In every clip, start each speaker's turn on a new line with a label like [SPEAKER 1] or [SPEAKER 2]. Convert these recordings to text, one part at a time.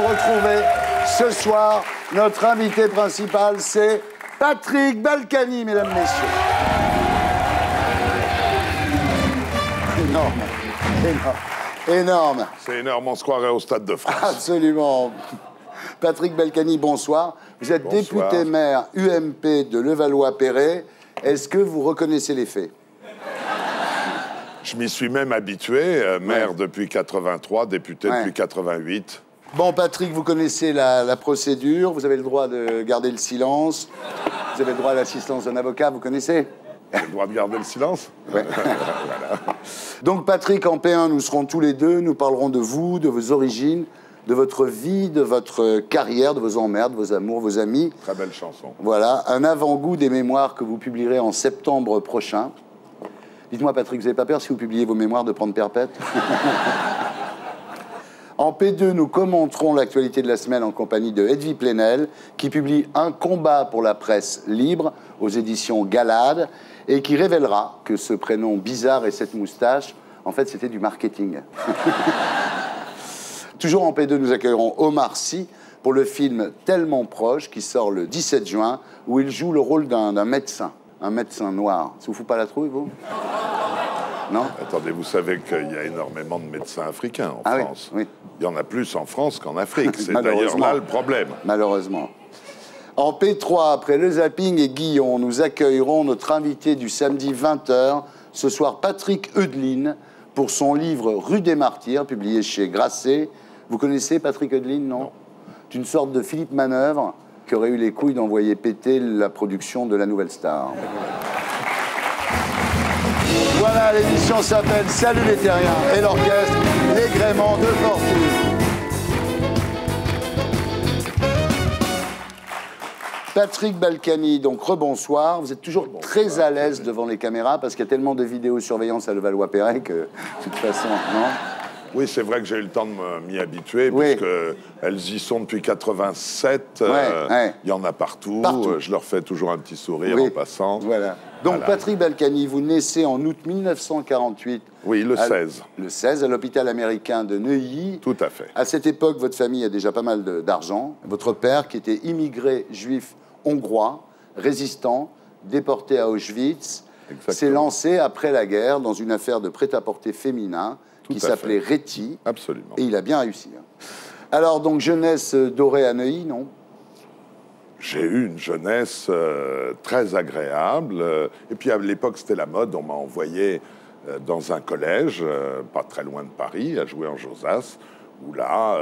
[SPEAKER 1] retrouver ce soir. Notre invité principal, c'est Patrick Balkany, mesdames, messieurs. Énorme, énorme, énorme.
[SPEAKER 2] C'est énorme, on se croirait au Stade de France.
[SPEAKER 1] Absolument. Patrick Balkany, bonsoir. Vous êtes député maire UMP de Levallois-Perret. Est-ce que vous reconnaissez les faits?
[SPEAKER 2] Je m'y suis même habitué, maire depuis 83, député depuis 88.
[SPEAKER 1] Bon, Patrick, vous connaissez la procédure. Vous avez le droit de garder le silence. Vous avez le droit à l'assistance d'un avocat, vous connaissez?
[SPEAKER 2] J'ai le droit de garder le silence.
[SPEAKER 1] Ouais. Voilà. Donc, Patrick, en P1, nous serons tous les deux. Nous parlerons de vous, de vos origines, de votre vie, de votre carrière, de vos emmerdes, vos amours, vos amis.
[SPEAKER 2] Très belle chanson.
[SPEAKER 1] Voilà, un avant-goût des mémoires que vous publierez en septembre prochain. Dites-moi, Patrick, vous n'avez pas peur si vous publiez vos mémoires de prendre perpète? En P2, nous commenterons l'actualité de la semaine en compagnie de Edwy Plenel, qui publie Un combat pour la presse libre aux éditions Galade et qui révélera que ce prénom bizarre et cette moustache, en fait, c'était du marketing. Toujours en P2, nous accueillerons Omar Sy pour le film Tellement proche, qui sort le 17 juin, où il joue le rôle d'un médecin, un médecin noir. Ça vous fout pas la trouille, vous? Non?
[SPEAKER 2] Attendez, vous savez qu'il y a énormément de médecins africains en France.
[SPEAKER 1] Oui, oui.
[SPEAKER 2] Il y en a plus en France qu'en Afrique. C'est d'ailleurs là le problème.
[SPEAKER 1] Malheureusement. En P3, après le zapping et Guillon, nous accueillerons notre invité du samedi 20h, ce soir Patrick Heudeline, pour son livre Rue des Martyrs, publié chez Grasset. Vous connaissez Patrick Heudeline, non? C'est une sorte de Philippe Manœuvre qui aurait eu les couilles d'envoyer péter la production de La Nouvelle Star. Voilà, l'émission s'appelle Salut les Terriens et l'orchestre Les Gréments de Fortune. Patrick Balkany, donc rebonsoir. Vous êtes toujours très à l'aise devant les caméras parce qu'il y a tellement de vidéosurveillance à Levallois-Perret que, de toute façon, non?
[SPEAKER 2] Oui, c'est vrai que j'ai eu le temps de m'y habituer, puisqu'elles y sont depuis 87. Il y en a partout. Je leur fais toujours un petit sourire en passant.
[SPEAKER 1] Voilà. Donc, Patrick Balkany, vous naissez en août 1948.
[SPEAKER 2] Oui, le 16.
[SPEAKER 1] Le 16, à l'hôpital américain de Neuilly.
[SPEAKER 2] Tout à fait.
[SPEAKER 1] À cette époque, votre famille a déjà pas mal d'argent. Votre père, qui était immigré juif hongrois, résistant, déporté à Auschwitz, s'est lancé après la guerre dans une affaire de prêt-à-porter féminin qui s'appelait Réti.
[SPEAKER 2] Absolument.
[SPEAKER 1] Et il a bien réussi. Alors, donc, jeunesse dorée à Neuilly, non?
[SPEAKER 2] J'ai eu une jeunesse très agréable. Et puis, à l'époque, c'était la mode. On m'a envoyé dans un collège, pas très loin de Paris, à jouer en Josas, où là,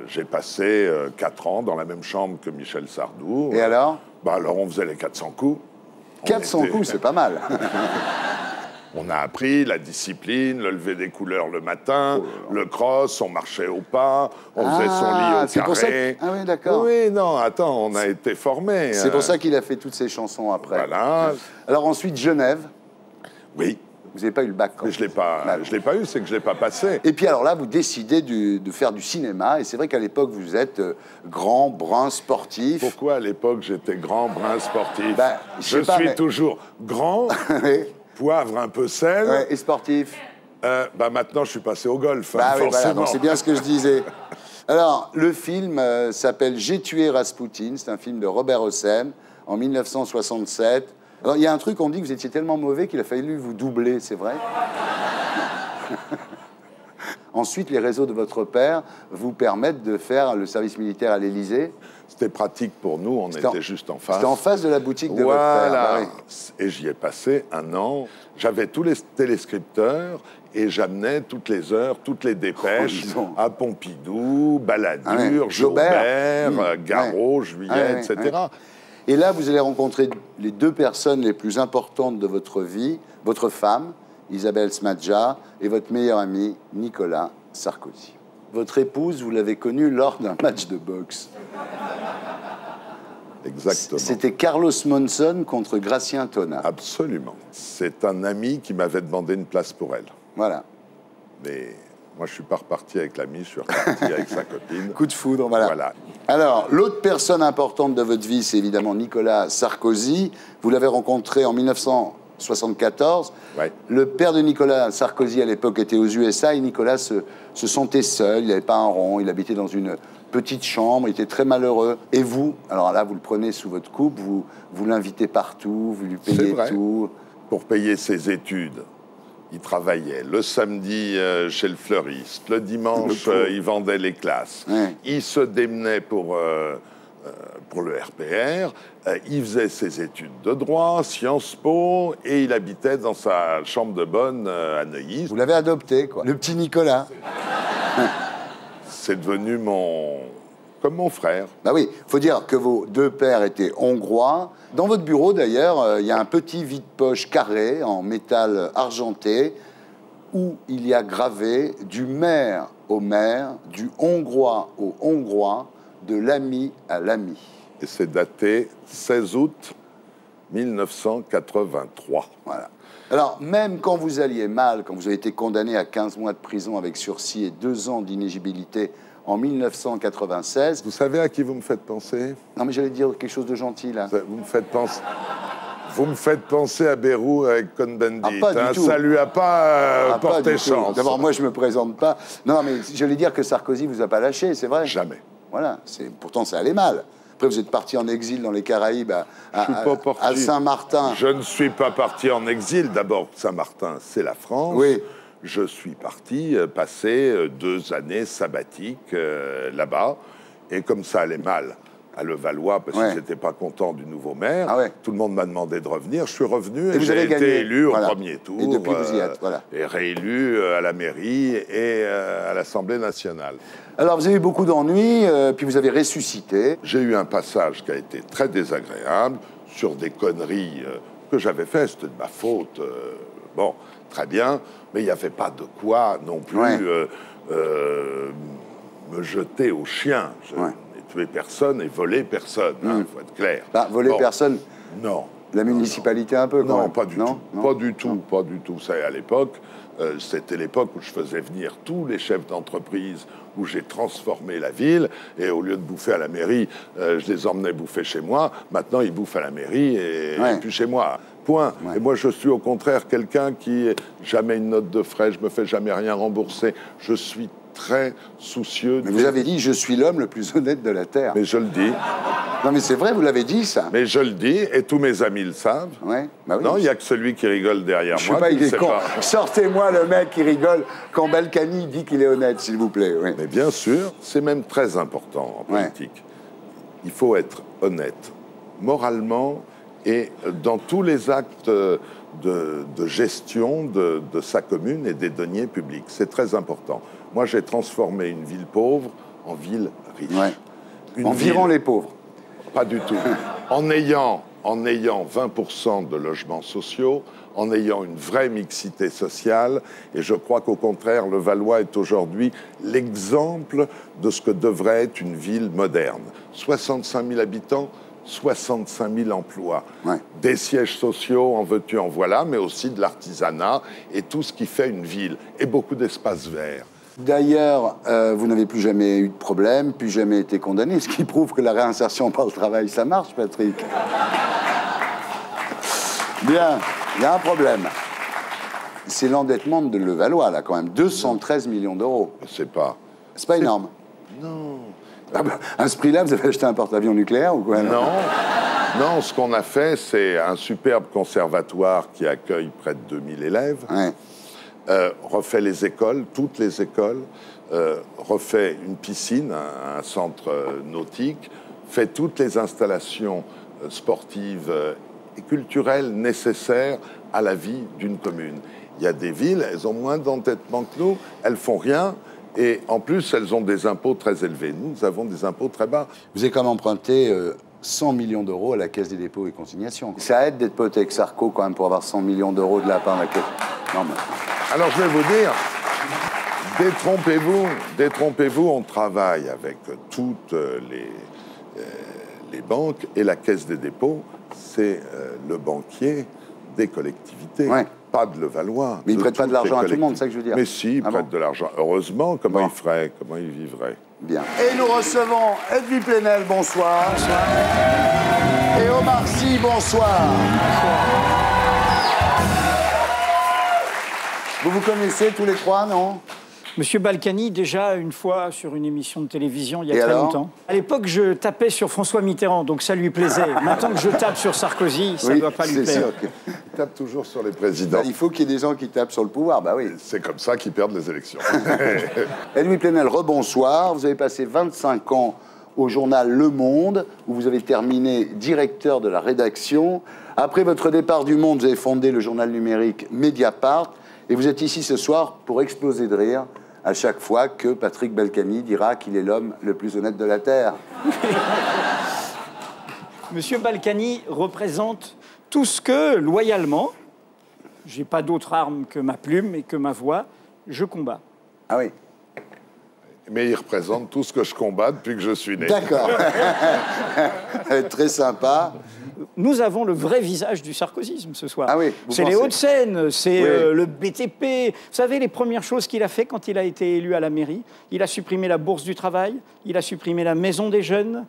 [SPEAKER 2] j'ai passé 4 ans dans la même chambre que Michel Sardou.
[SPEAKER 1] Et alors?
[SPEAKER 2] Alors, on faisait les 400 coups.
[SPEAKER 1] 400 coups, c'est pas mal.
[SPEAKER 2] On a appris la discipline, le lever des couleurs le matin, le cross, on marchait au pas, on faisait son lit au carré.
[SPEAKER 1] Pour ça que... Ah oui, d'accord.
[SPEAKER 2] Oui, non, attends, on a été formés.
[SPEAKER 1] C'est pour ça qu'il a fait toutes ces chansons après.
[SPEAKER 2] Voilà.
[SPEAKER 1] Alors ensuite, Genève.
[SPEAKER 2] Oui.
[SPEAKER 1] Vous n'avez pas eu le bac quand
[SPEAKER 2] je l'ai pas eu, c'est que je l'ai pas passé.
[SPEAKER 1] Et puis alors là, vous décidez de faire du cinéma, et c'est vrai qu'à l'époque, vous êtes grand, brun, sportif.
[SPEAKER 2] Pourquoi à l'époque, j'étais grand, brun, sportif? Je suis toujours grand, poivre, un peu sel.
[SPEAKER 1] Et sportif.
[SPEAKER 2] Maintenant, je suis passé au golf,
[SPEAKER 1] forcément.
[SPEAKER 2] Voilà,
[SPEAKER 1] c'est bien ce que je disais. Alors, le film s'appelle J'ai tué Raspoutine. C'est un film de Robert Hossein, en 1967. Alors, il y a un truc, on dit que vous étiez tellement mauvais qu'il a fallu vous doubler, c'est vrai? Ensuite, les réseaux de votre père vous permettent de faire le service militaire à l'Élysée.
[SPEAKER 2] C'était pratique pour nous, on était juste en face.
[SPEAKER 1] C'était en face de la boutique de votre père.
[SPEAKER 2] Voilà. Et j'y ai passé 1 an. J'avais tous les téléscripteurs et j'amenais toutes les heures, toutes les dépêches à Pompidou, Balladur, Jaubert, Garot, Juillet, etc.
[SPEAKER 1] Et là, vous allez rencontrer les 2 personnes les plus importantes de votre vie, votre femme, Isabelle Smadja, et votre meilleur ami, Nicolas Sarkozy. Votre épouse, vous l'avez connue lors d'un match de boxe.
[SPEAKER 2] Exactement.
[SPEAKER 1] C'était Carlos Monzon contre Gracien Tonat.
[SPEAKER 2] Absolument. C'est un ami qui m'avait demandé une place pour elle.
[SPEAKER 1] Voilà.
[SPEAKER 2] Mais moi, je ne suis pas reparti avec l'ami, je suis reparti avec sa copine.
[SPEAKER 1] Coup de foudre, voilà. Alors, l'autre personne importante de votre vie, c'est évidemment Nicolas Sarkozy. Vous l'avez rencontré en 74.
[SPEAKER 2] Ouais.
[SPEAKER 1] Le père de Nicolas Sarkozy, à l'époque, était aux USA et Nicolas se sentait seul, il n'avait pas un rond, il habitait dans une petite chambre, il était très malheureux. Et vous, alors là, vous le prenez sous votre coupe, vous l'invitez partout, vous lui payez tout.
[SPEAKER 2] Pour payer ses études, il travaillait le samedi chez le fleuriste, le dimanche, il vendait les classes.
[SPEAKER 1] Ouais.
[SPEAKER 2] Il se démenait pour le RPR, il faisait ses études de droit, Sciences Po, et il habitait dans sa chambre de bonne à Neuilly.
[SPEAKER 1] Vous l'avez adopté, quoi. Le petit Nicolas.
[SPEAKER 2] C'est devenu comme mon frère.
[SPEAKER 1] Bah oui, il faut dire que vos deux pères étaient hongrois. Dans votre bureau, d'ailleurs, il y a un petit vide-poche carré en métal argenté où il y a gravé du maire au maire, du hongrois au hongrois, de l'ami à l'ami.
[SPEAKER 2] Et c'est daté 16 août 1983.
[SPEAKER 1] Voilà. Alors, même quand vous alliez mal, quand vous avez été condamné à 15 mois de prison avec sursis et 2 ans d'inéligibilité en 1996...
[SPEAKER 2] Vous savez à qui vous me faites penser?
[SPEAKER 1] Non, mais j'allais dire quelque chose de gentil, là.
[SPEAKER 2] Vous me faites penser à Bérou avec Cohn-Bendit.
[SPEAKER 1] Ah, pas du tout.
[SPEAKER 2] Ça lui a pas porté chance.
[SPEAKER 1] D'abord, moi, je me présente pas. Non, mais j'allais dire que Sarkozy vous a pas lâché, c'est vrai?
[SPEAKER 2] Jamais.
[SPEAKER 1] Voilà. Pourtant, ça allait mal. Après, vous êtes parti en exil dans les Caraïbes, à Saint-Martin.
[SPEAKER 2] Je ne suis pas parti en exil. D'abord, Saint-Martin, c'est la France.
[SPEAKER 1] Oui.
[SPEAKER 2] Je suis parti passer 2 années sabbatiques là-bas. Et comme ça allait mal à Levallois, parce qu'ils n'étaient pas contents du nouveau maire, tout le monde m'a demandé de revenir. Je suis revenu et j'ai été élu au premier tour.
[SPEAKER 1] Et depuis, vous y êtes, voilà.
[SPEAKER 2] Et réélu à la mairie et à l'Assemblée nationale.
[SPEAKER 1] Alors, vous avez eu beaucoup d'ennuis, puis vous avez ressuscité.
[SPEAKER 2] J'ai eu un passage qui a été très désagréable sur des conneries que j'avais faites. C'était de ma faute. Bon, très bien. Mais il n'y avait pas de quoi non plus me jeter au chien. Je n'ai tué personne et volé personne. Il faut être clair.
[SPEAKER 1] Bah, voler personne?
[SPEAKER 2] Non.
[SPEAKER 1] La municipalité un peu, quand même.
[SPEAKER 2] Non, pas du tout. Pas du tout, pas du tout. Ça, à l'époque, c'était l'époque où je faisais venir tous les chefs d'entreprise, où j'ai transformé la ville, et au lieu de bouffer à la mairie, je les emmenais bouffer chez moi. Maintenant, ils bouffent à la mairie et plus chez moi. Point. Et moi, je suis au contraire quelqu'un qui jamais une note de frais, je me fais jamais rien rembourser. Je suis très soucieux.
[SPEAKER 1] Mais vous avez dit, je suis l'homme le plus honnête de la Terre.
[SPEAKER 2] Mais je le dis.
[SPEAKER 1] Non, mais c'est vrai, vous l'avez dit, ça.
[SPEAKER 2] Mais je le dis, et tous mes amis le savent.
[SPEAKER 1] Ouais. Bah oui,
[SPEAKER 2] non, il n'y a que celui qui rigole derrière moi.
[SPEAKER 1] Je sais pas, il est con. Sortez-moi le mec qui rigole quand Balkany dit qu'il est honnête, s'il vous plaît. Oui.
[SPEAKER 2] Mais bien sûr, c'est même très important en politique. Il faut être honnête, moralement, et dans tous les actes de gestion de sa commune et des deniers publics. C'est très important. Moi, j'ai transformé une ville pauvre en ville riche.
[SPEAKER 1] En virant les pauvres.
[SPEAKER 2] Pas du tout. en ayant 20% de logements sociaux, en ayant une vraie mixité sociale, et je crois qu'au contraire, Levallois est aujourd'hui l'exemple de ce que devrait être une ville moderne. 65 000 habitants, 65 000 emplois, des sièges sociaux, en veux-tu, en voilà, mais aussi de l'artisanat et tout ce qui fait une ville, et beaucoup d'espaces verts.
[SPEAKER 1] D'ailleurs, vous n'avez plus jamais eu de problème, plus jamais été condamné, ce qui prouve que la réinsertion par le travail, ça marche, Patrick. Bien, il y a un problème. C'est l'endettement de Levallois, là, quand même. 213 millions d'euros.
[SPEAKER 2] C'est pas
[SPEAKER 1] énorme.
[SPEAKER 2] Non.
[SPEAKER 1] Ah bah, à ce prix-là, vous avez acheté un porte-avions nucléaire ou quoi?
[SPEAKER 2] Non, ce qu'on a fait, c'est un superbe conservatoire qui accueille près de 2000 élèves. Refait les écoles, toutes les écoles, refait une piscine, un centre nautique, fait toutes les installations sportives et culturelles nécessaires à la vie d'une commune. Il y a des villes, elles ont moins d'endettement que nous, elles font rien, et en plus, elles ont des impôts très élevés. Nous avons des impôts très bas.
[SPEAKER 1] Vous avez quand même emprunté 100 millions d'euros à la Caisse des dépôts et consignations. Ça aide d'être pote avec Sarko, quand même, pour avoir 100 millions d'euros de la part de la Caisse. Non, mais...
[SPEAKER 2] Alors, je vais vous dire, détrompez-vous, on travaille avec toutes les banques, et la Caisse des dépôts, c'est le banquier des collectivités, pas de Levallois.
[SPEAKER 1] Mais il ne prête pas de l'argent à tout le monde, c'est ça que je veux dire.
[SPEAKER 2] Mais si, il prête de l'argent. Heureusement, comment il ferait, comment il vivrait?
[SPEAKER 1] Bien. Et nous recevons Edwy Plenel, bonsoir. Bonsoir. Et Omar Sy, bonsoir. Bonsoir. Vous vous connaissez tous les trois, non?
[SPEAKER 3] Monsieur Balkany, déjà une fois sur une émission de télévision il y a
[SPEAKER 1] Et
[SPEAKER 3] très
[SPEAKER 1] alors
[SPEAKER 3] longtemps. À l'époque, je tapais sur François Mitterrand, donc ça lui plaisait. Maintenant que je tape sur Sarkozy, ça ne doit pas lui plaire.
[SPEAKER 2] Il tape toujours sur les présidents.
[SPEAKER 1] Il faut qu'il y ait des gens qui tapent sur le pouvoir, bah oui.
[SPEAKER 2] C'est comme ça qu'ils perdent les élections.
[SPEAKER 1] Edoui Plenel, rebonsoir. Vous avez passé 25 ans au journal Le Monde, où vous avez terminé directeur de la rédaction. Après votre départ du Monde, vous avez fondé le journal numérique Mediapart. Et vous êtes ici ce soir pour exploser de rire à chaque fois que Patrick Balkany dira qu'il est l'homme le plus honnête de la Terre.
[SPEAKER 3] Monsieur Balkany représente tout ce que, loyalement, j'ai pas d'autre arme que ma plume et que ma voix, je combats.
[SPEAKER 1] Ah oui.
[SPEAKER 2] Mais il représente tout ce que je combats depuis que je suis né.
[SPEAKER 1] D'accord. Très sympa.
[SPEAKER 3] Nous avons le vrai visage du sarkozysme ce soir.
[SPEAKER 1] Ah oui,
[SPEAKER 3] c'est les Hauts-de-Seine, c'est
[SPEAKER 1] Oui.
[SPEAKER 3] le BTP. Vous savez, les premières choses qu'il a fait quand il a été élu à la mairie, il a supprimé la bourse du travail, il a supprimé la maison des jeunes,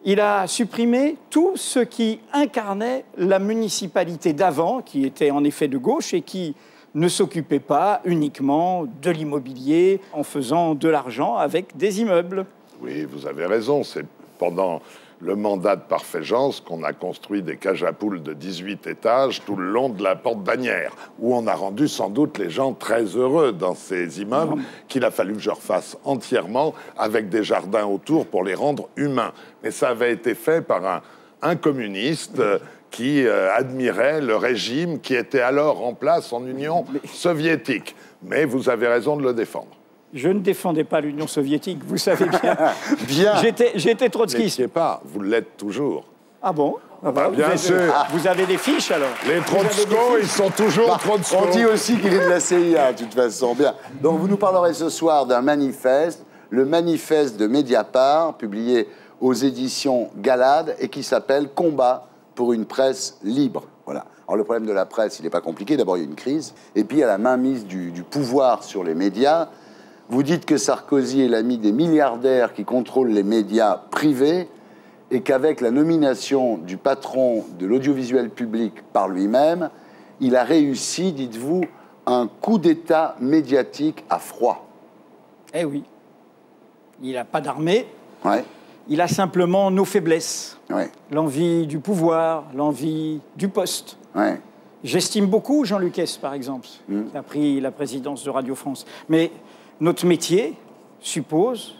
[SPEAKER 3] il a supprimé tout ce qui incarnait la municipalité d'avant, qui était en effet de gauche et qui ne s'occupait pas uniquement de l'immobilier en faisant de l'argent avec des immeubles.
[SPEAKER 2] Oui, vous avez raison. C'est pendant le mandat de Parfait-Jeance qu'on a construit des cages à poules de 18 étages tout le long de la porte Bagnères, où on a rendu sans doute les gens très heureux dans ces immeubles qu'il a fallu que je refasse entièrement avec des jardins autour pour les rendre humains. Mais ça avait été fait par un communiste qui admirait le régime qui était alors en place en Union soviétique. Mais vous avez raison de le défendre.
[SPEAKER 3] Je ne défendais pas l'Union soviétique, vous savez bien.
[SPEAKER 1] Bien.
[SPEAKER 3] J'étais trotskiste.
[SPEAKER 2] N'étiez pas, vous l'êtes toujours.
[SPEAKER 3] Ah bon? Ah
[SPEAKER 2] bah, bien sûr.
[SPEAKER 3] Vous avez des fiches, alors?
[SPEAKER 2] Les Trotskos, ils sont toujours Trotskos.
[SPEAKER 1] On dit aussi qu'il est de la CIA, de toute façon. Bien. Donc, vous nous parlerez ce soir d'un manifeste, le manifeste de Mediapart, publié aux éditions Galade, et qui s'appelle « Combat pour une presse libre ». Voilà. Alors, le problème de la presse, il n'est pas compliqué. D'abord, il y a une crise. Et puis, il y a la mainmise du pouvoir sur les médias. Vous dites que Sarkozy est l'ami des milliardaires qui contrôlent les médias privés et qu'avec la nomination du patron de l'audiovisuel public par lui-même, il a réussi, dites-vous, un coup d'État médiatique à froid.
[SPEAKER 3] Eh oui. Il n'a pas d'armée.
[SPEAKER 1] Ouais.
[SPEAKER 3] Il a simplement nos faiblesses.
[SPEAKER 1] Ouais.
[SPEAKER 3] L'envie du pouvoir, l'envie du poste.
[SPEAKER 1] Ouais.
[SPEAKER 3] J'estime beaucoup Jean-Luc Hess, par exemple, qui a pris la présidence de Radio France. Mais notre métier suppose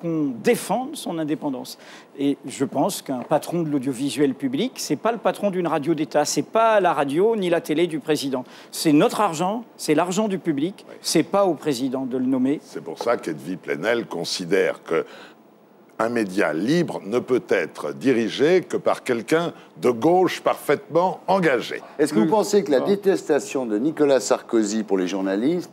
[SPEAKER 3] qu'on défende son indépendance. Et je pense qu'un patron de l'audiovisuel public, c'est pas le patron d'une radio d'État, c'est pas la radio ni la télé du président. C'est notre argent, c'est l'argent du public, c'est pas au président de le nommer.
[SPEAKER 2] C'est pour ça qu'Edoui Plenel considère que un média libre ne peut être dirigé que par quelqu'un de gauche parfaitement engagé.
[SPEAKER 1] Est-ce que vous pensez que la détestation de Nicolas Sarkozy pour les journalistes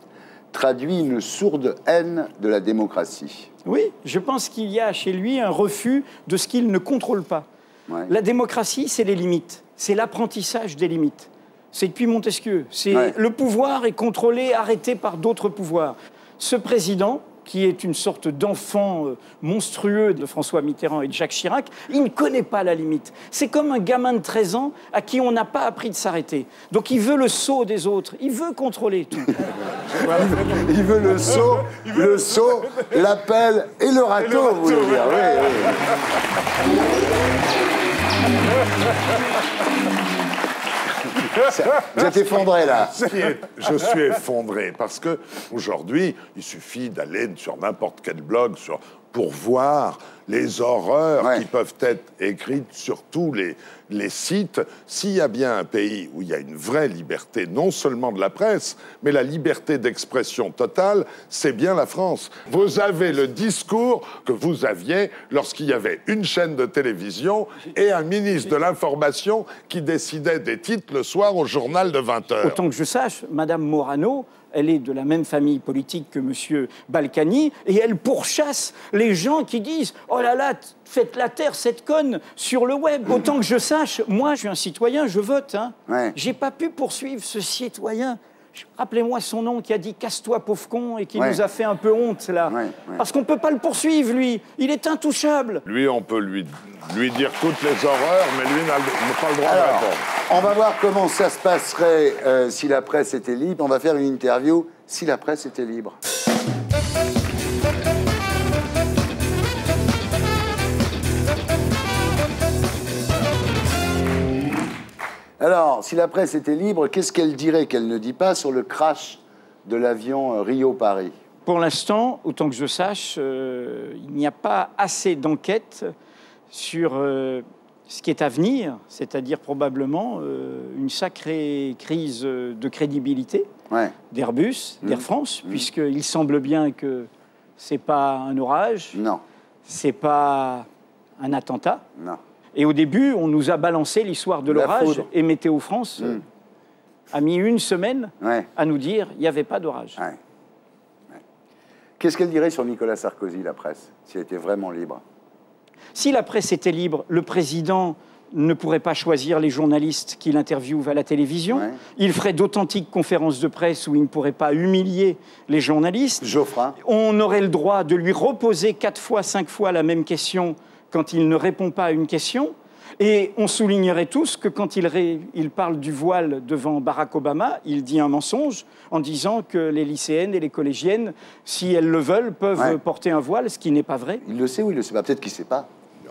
[SPEAKER 1] traduit une sourde haine de la démocratie?
[SPEAKER 3] Oui, je pense qu'il y a chez lui un refus de ce qu'il ne contrôle pas.
[SPEAKER 1] Ouais.
[SPEAKER 3] La démocratie, c'est les limites, c'est l'apprentissage des limites. C'est depuis Montesquieu. C'est le pouvoir est contrôlé, arrêté par d'autres pouvoirs. Ce président, qui est une sorte d'enfant monstrueux de François Mitterrand et de Jacques Chirac, il ne connaît pas la limite. C'est comme un gamin de 13 ans à qui on n'a pas appris de s'arrêter. Donc il veut le sceau des autres, il veut contrôler tout.
[SPEAKER 1] Il veut le seau, l'appel et le râteau, vous voulez dire. Oui, Vous êtes effondré, là.
[SPEAKER 2] Je suis effondré parce que aujourd'hui, il suffit d'aller sur n'importe quel blog pour voir les horreurs qui peuvent être écrites sur tous les sites. S'il y a bien un pays où il y a une vraie liberté, non seulement de la presse, mais la liberté d'expression totale, c'est bien la France. Vous avez le discours que vous aviez lorsqu'il y avait une chaîne de télévision et un ministre de l'Information qui décidait des titres le soir au journal de 20h.
[SPEAKER 3] Autant que je sache, Madame Morano, elle est de la même famille politique que Monsieur Balkany, et elle pourchasse les gens qui disent « Oh là là, faites la terre, cette conne, sur le web ». Autant que je sache, moi, je suis un citoyen, je vote. Hein.
[SPEAKER 1] Ouais.
[SPEAKER 3] J'ai pas pu poursuivre ce citoyen Rappelez-moi son nom, qui a dit « casse-toi, pauvre con » et qui nous a fait un peu honte, là. Parce qu'on ne peut pas le poursuivre, lui. Il est intouchable.
[SPEAKER 2] Lui, on peut lui dire toutes les horreurs, mais lui n'a pas le droit de répondre.
[SPEAKER 1] On va voir comment ça se passerait si la presse était libre. On va faire une interview si la presse était libre. Alors, si la presse était libre, qu'est-ce qu'elle dirait qu'elle ne dit pas sur le crash de l'avion Rio-Paris?
[SPEAKER 3] Pour l'instant, autant que je sache, il n'y a pas assez d'enquêtes sur ce qui est à venir, c'est-à-dire probablement une sacrée crise de crédibilité d'Airbus, d'Air France, puisqu'il semble bien que ce n'est pas un orage, ce n'est pas un attentat.
[SPEAKER 1] Non.
[SPEAKER 3] Et au début, on nous a balancé l'histoire de l'orage et Météo France a mis une semaine à nous dire qu'il n'y avait pas d'orage.
[SPEAKER 1] Qu'est-ce qu'elle dirait sur Nicolas Sarkozy, la presse, si elle était vraiment libre?
[SPEAKER 3] Si la presse était libre, le président ne pourrait pas choisir les journalistes qu'il interviewe à la télévision. Il ferait d'authentiques conférences de presse où il ne pourrait pas humilier les journalistes.
[SPEAKER 1] Geoffrin.
[SPEAKER 3] On aurait le droit de lui reposer 4 fois, 5 fois la même question quand il ne répond pas à une question. Et on soulignerait tous que quand il parle du voile devant Barack Obama, il dit un mensonge en disant que les lycéennes et les collégiennes, si elles le veulent, peuvent porter un voile, ce qui n'est pas vrai.
[SPEAKER 1] Il le sait ou il le sait pas? Peut-être qu'il ne sait pas.
[SPEAKER 2] Il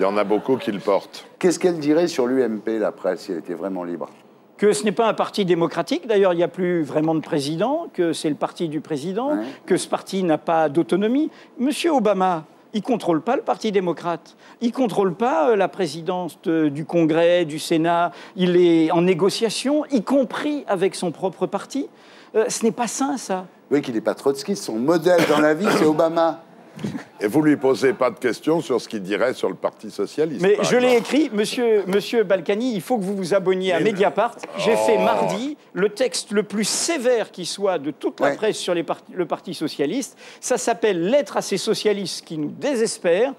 [SPEAKER 2] y en a beaucoup qui le portent.
[SPEAKER 1] Qu'est-ce qu'elle dirait sur l'UMP, la presse, si elle était vraiment libre?
[SPEAKER 3] Que ce n'est pas un parti démocratique, d'ailleurs il n'y a plus vraiment de président, que c'est le parti du président, que ce parti n'a pas d'autonomie. Monsieur Obama, il ne contrôle pas le Parti démocrate. Il ne contrôle pas la présidence du Congrès, du Sénat. Il est en négociation, y compris avec son propre parti. Ce n'est pas sain, ça.
[SPEAKER 1] Oui, qu'il n'est pas trotskiste. Son modèle dans la vie, c'est Obama.
[SPEAKER 2] Et vous ne lui posez pas de questions sur ce qu'il dirait sur le Parti socialiste?
[SPEAKER 3] Mais je l'ai écrit, monsieur Balkany, il faut que vous vous abonniez à Mediapart. J'ai fait mardi le texte le plus sévère qui soit de toute la presse sur le Parti socialiste. Ça s'appelle « Lettre à ces socialistes qui nous désespèrent ».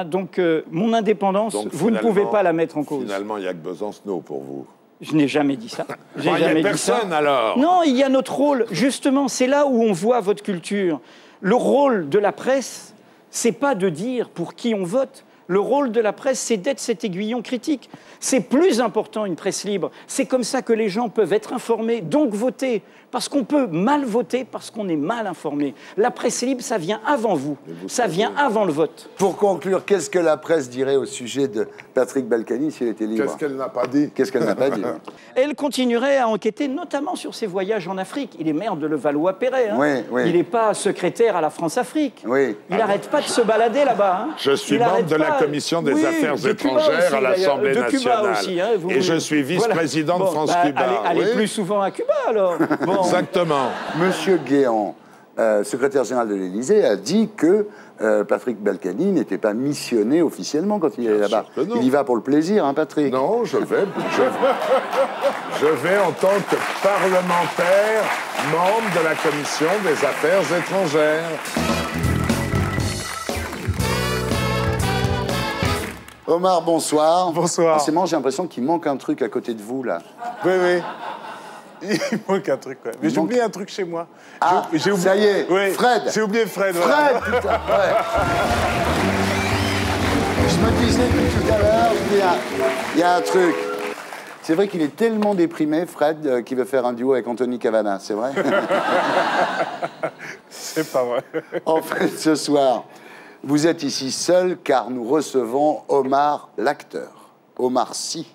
[SPEAKER 3] Donc, mon indépendance, vous ne pouvez pas la mettre en cause.
[SPEAKER 2] Finalement, il n'y a que Besancenot pour vous.
[SPEAKER 3] Je n'ai jamais dit ça.
[SPEAKER 2] Il n'y a personne, alors.
[SPEAKER 3] Non, il y a notre rôle. Justement, c'est là où on voit votre culture. Le rôle de la presse, c'est pas de dire pour qui on vote. Le rôle de la presse, c'est d'être cet aiguillon critique. C'est plus important, une presse libre. C'est comme ça que les gens peuvent être informés, donc voter. Parce qu'on peut mal voter parce qu'on est mal informé. La presse libre, ça vient avant vous. Ça vient avant le vote.
[SPEAKER 1] Pour conclure, qu'est-ce que la presse dirait au sujet de Patrick Balkany si elle était libre?
[SPEAKER 2] Qu'est-ce qu'elle n'a pas dit?
[SPEAKER 1] Qu'est-ce qu'elle n'a pas dit?
[SPEAKER 3] Elle continuerait à enquêter, notamment sur ses voyages en Afrique. Il est maire de Levallois-Perret. Il n'est pas secrétaire à la France-Afrique. Il n'arrête pas de se balader là-bas.
[SPEAKER 2] Je suis membre de la commission des affaires étrangères à l'Assemblée nationale.
[SPEAKER 3] Aussi,
[SPEAKER 2] et je suis vice-président de France-Cuba.
[SPEAKER 3] Allez plus souvent à Cuba, alors.
[SPEAKER 2] Exactement.
[SPEAKER 1] Monsieur Guéant, secrétaire général de l'Élysée, a dit que Patrick Balkany n'était pas missionné officiellement quand il est là-bas. Il y va pour le plaisir, hein, Patrick?
[SPEAKER 2] Non, je vais en tant que parlementaire, membre de la commission des affaires étrangères.
[SPEAKER 1] Omar, bonsoir.
[SPEAKER 4] Bonsoir.
[SPEAKER 1] C'est marrant, j'ai l'impression qu'il manque un truc à côté de vous, là.
[SPEAKER 4] Oui. Il manque un truc, quoi. Mais j'ai oublié un truc chez moi.
[SPEAKER 1] Ah, ça y est, Fred.
[SPEAKER 4] J'ai oublié Fred.
[SPEAKER 1] Fred, putain, Je me disais que tout à l'heure, il y a un truc. C'est vrai qu'il est tellement déprimé, Fred, qu'il veut faire un duo avec Anthony Cavana, c'est vrai?
[SPEAKER 4] C'est pas vrai.
[SPEAKER 1] En fait, ce soir, vous êtes ici seul car nous recevons Omar l'acteur, Omar Sy,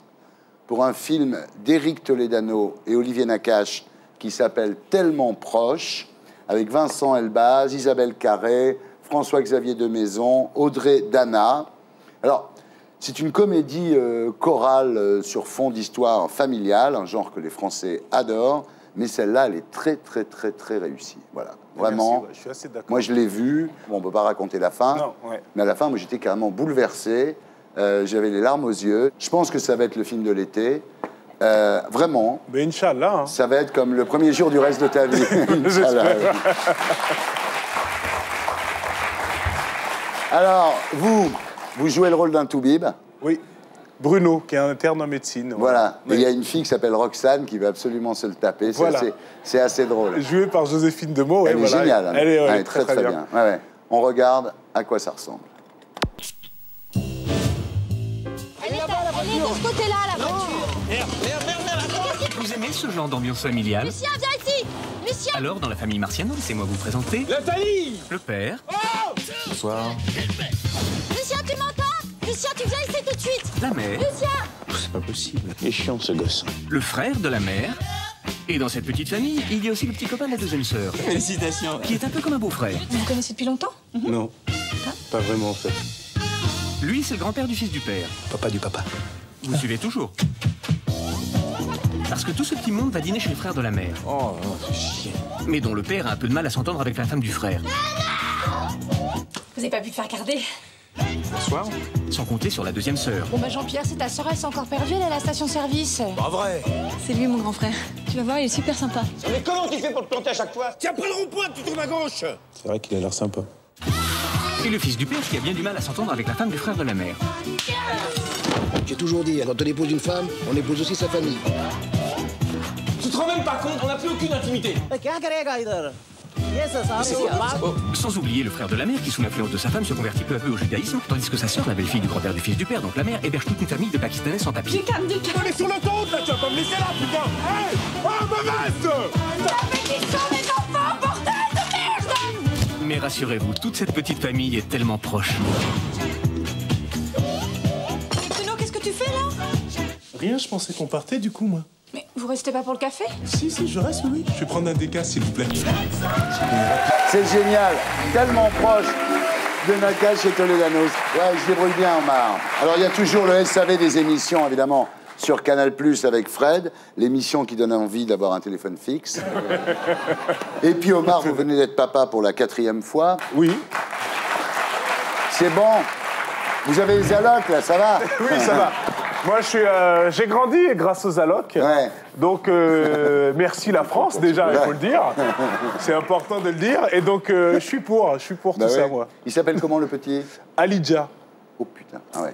[SPEAKER 1] pour un film d'Éric Toledano et Olivier Nakache qui s'appelle Tellement proche, avec Vincent Elbaz, Isabelle Carré, François-Xavier de Maison, Audrey Dana. Alors, c'est une comédie chorale sur fond d'histoire familiale, un genre que les Français adorent, mais celle-là, elle est très, très, très, très réussie. Voilà, vraiment.
[SPEAKER 4] Merci, je suis assez d'accord.
[SPEAKER 1] Moi, je l'ai vue. Bon, on ne peut pas raconter la fin, mais à la fin, moi, j'étais carrément bouleversé. J'avais les larmes aux yeux. Je pense que ça va être le film de l'été. Vraiment.
[SPEAKER 4] Mais Inch'Allah. Hein.
[SPEAKER 1] Ça va être comme le premier jour du reste de ta vie. Inch'Allah. Alors, vous jouez le rôle d'un toubib.
[SPEAKER 4] Oui. Bruno, qui est interne en médecine.
[SPEAKER 1] Voilà. Et
[SPEAKER 4] Ouais.
[SPEAKER 1] il y a une fille qui s'appelle Roxane qui va absolument se le taper.
[SPEAKER 4] Voilà.
[SPEAKER 1] C'est assez drôle.
[SPEAKER 4] Jouée par Joséphine Demeaux.
[SPEAKER 1] Elle est géniale. Hein.
[SPEAKER 4] Elle est
[SPEAKER 1] Ouais,
[SPEAKER 4] très, très bien.
[SPEAKER 1] Ouais, ouais. On regarde à quoi ça ressemble.
[SPEAKER 5] Elle est de ce côté-là, la voiture.
[SPEAKER 6] Merde. Vous aimez ce genre d'ambiance familiale?
[SPEAKER 5] Lucien, viens ici. Lucien.
[SPEAKER 6] Alors, dans la famille Marciano, laissez-moi vous présenter...
[SPEAKER 7] Nathalie!
[SPEAKER 6] Le père.
[SPEAKER 7] Bonsoir.
[SPEAKER 5] Lucien, tu m'entends? Lucien, tu viens ici tout de suite.
[SPEAKER 6] La mère.
[SPEAKER 5] Lucien.
[SPEAKER 7] C'est pas possible. Il est chiant, ce gosse.
[SPEAKER 6] Le frère de la mère. Et dans cette petite famille, il y a aussi le petit copain de la deuxième sœur.
[SPEAKER 7] Félicitations.
[SPEAKER 6] Qui est un peu comme un beau-frère.
[SPEAKER 5] Vous vous connaissez depuis longtemps?
[SPEAKER 7] Non. Pas vraiment, en fait.
[SPEAKER 6] Lui, c'est le grand-père du fils du père.
[SPEAKER 7] Papa du papa.
[SPEAKER 6] Vous suivez toujours. Parce que tout ce petit monde va dîner chez le frère de la mère.
[SPEAKER 7] Oh, non, c'est chiant.
[SPEAKER 6] Mais dont le père a un peu de mal à s'entendre avec la femme du frère.
[SPEAKER 5] Vous avez pas pu te faire garder?
[SPEAKER 7] Bonsoir.
[SPEAKER 6] Sans compter sur la deuxième sœur.
[SPEAKER 5] Bon bah Jean-Pierre, c'est ta sœur, elle s'est encore perdue, elle est à la station-service.
[SPEAKER 7] Pas vrai.
[SPEAKER 5] C'est lui mon grand frère. Tu vas voir, il est super sympa.
[SPEAKER 8] Mais comment tu fais pour te planter à chaque fois?
[SPEAKER 7] Tiens, prends le rond-point, tu tournes à gauche. C'est vrai qu'il a l'air sympa.
[SPEAKER 6] Et le fils du père qui a bien du mal à s'entendre avec la femme du frère de la mère.
[SPEAKER 9] J'ai toujours dit, quand on épouse une femme, on épouse aussi sa famille.
[SPEAKER 8] Tu te rends même pas compte, on n'a plus aucune intimité.
[SPEAKER 6] Oh, sans oublier le frère de la mère qui, sous l'influence de sa femme, se convertit peu à peu au judaïsme, tandis que sa sœur, la belle-fille du grand-père du fils du père, donc la mère, héberge toute une famille de Pakistanais sans papier.
[SPEAKER 5] Calme, du calme.
[SPEAKER 7] On est sur l'autoroute, là, tu vas pas me laisser là, putain. Hey, oh, me veste.
[SPEAKER 5] Mais qui sont mes enfants, bordel de merde!
[SPEAKER 6] Mais rassurez-vous, toute cette petite famille est tellement proche.
[SPEAKER 5] Bruno, qu'est-ce que tu fais là?
[SPEAKER 10] Rien, je pensais qu'on partait du coup, moi.
[SPEAKER 5] Mais vous restez pas pour le café?
[SPEAKER 10] Si, je reste, oui. Je vais prendre un déca, s'il vous plaît.
[SPEAKER 1] C'est génial. Tellement proche de Nakache et Toledano. Ouais, je débrouille bien, Omar. Alors, il y a toujours le SAV des émissions, évidemment, sur Canal+, avec Fred, l'émission qui donne envie d'avoir un téléphone fixe. Et puis, Omar, vous venez d'être papa pour la 4e fois.
[SPEAKER 4] Oui.
[SPEAKER 1] C'est bon. Vous avez les allocs, là, ça va?
[SPEAKER 4] Oui, ça va. Moi, j'ai grandi grâce aux allocs.
[SPEAKER 1] Ouais.
[SPEAKER 4] Donc, merci la France, déjà, il faut le dire. C'est important de le dire. Et donc, je suis pour
[SPEAKER 1] Bah
[SPEAKER 4] tout ça,
[SPEAKER 1] ouais.
[SPEAKER 4] moi.
[SPEAKER 1] Il s'appelle comment, le petit?
[SPEAKER 4] Alidja.
[SPEAKER 1] Oh, putain. Ah ouais.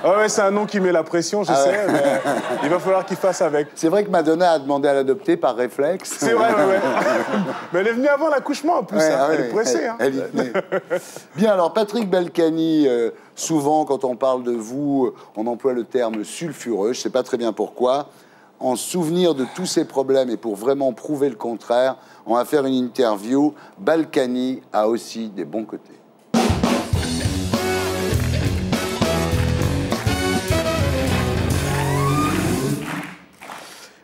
[SPEAKER 4] Ah ouais, c'est un nom qui met la pression, je sais, mais il va falloir qu'il fasse avec.
[SPEAKER 1] C'est vrai que Madonna a demandé à l'adopter par réflexe.
[SPEAKER 4] C'est vrai, ouais. Mais elle est venue avant l'accouchement, en plus.
[SPEAKER 1] Ouais,
[SPEAKER 4] hein.
[SPEAKER 1] ah
[SPEAKER 4] Elle
[SPEAKER 1] ouais,
[SPEAKER 4] est pressée. Hein.
[SPEAKER 1] elle y tenait. Bien, alors Patrick Balkany, souvent quand on parle de vous, on emploie le terme sulfureux, je ne sais pas très bien pourquoi. En souvenir de tous ces problèmes et pour vraiment prouver le contraire, on va faire une interview. Balkany a aussi des bons côtés.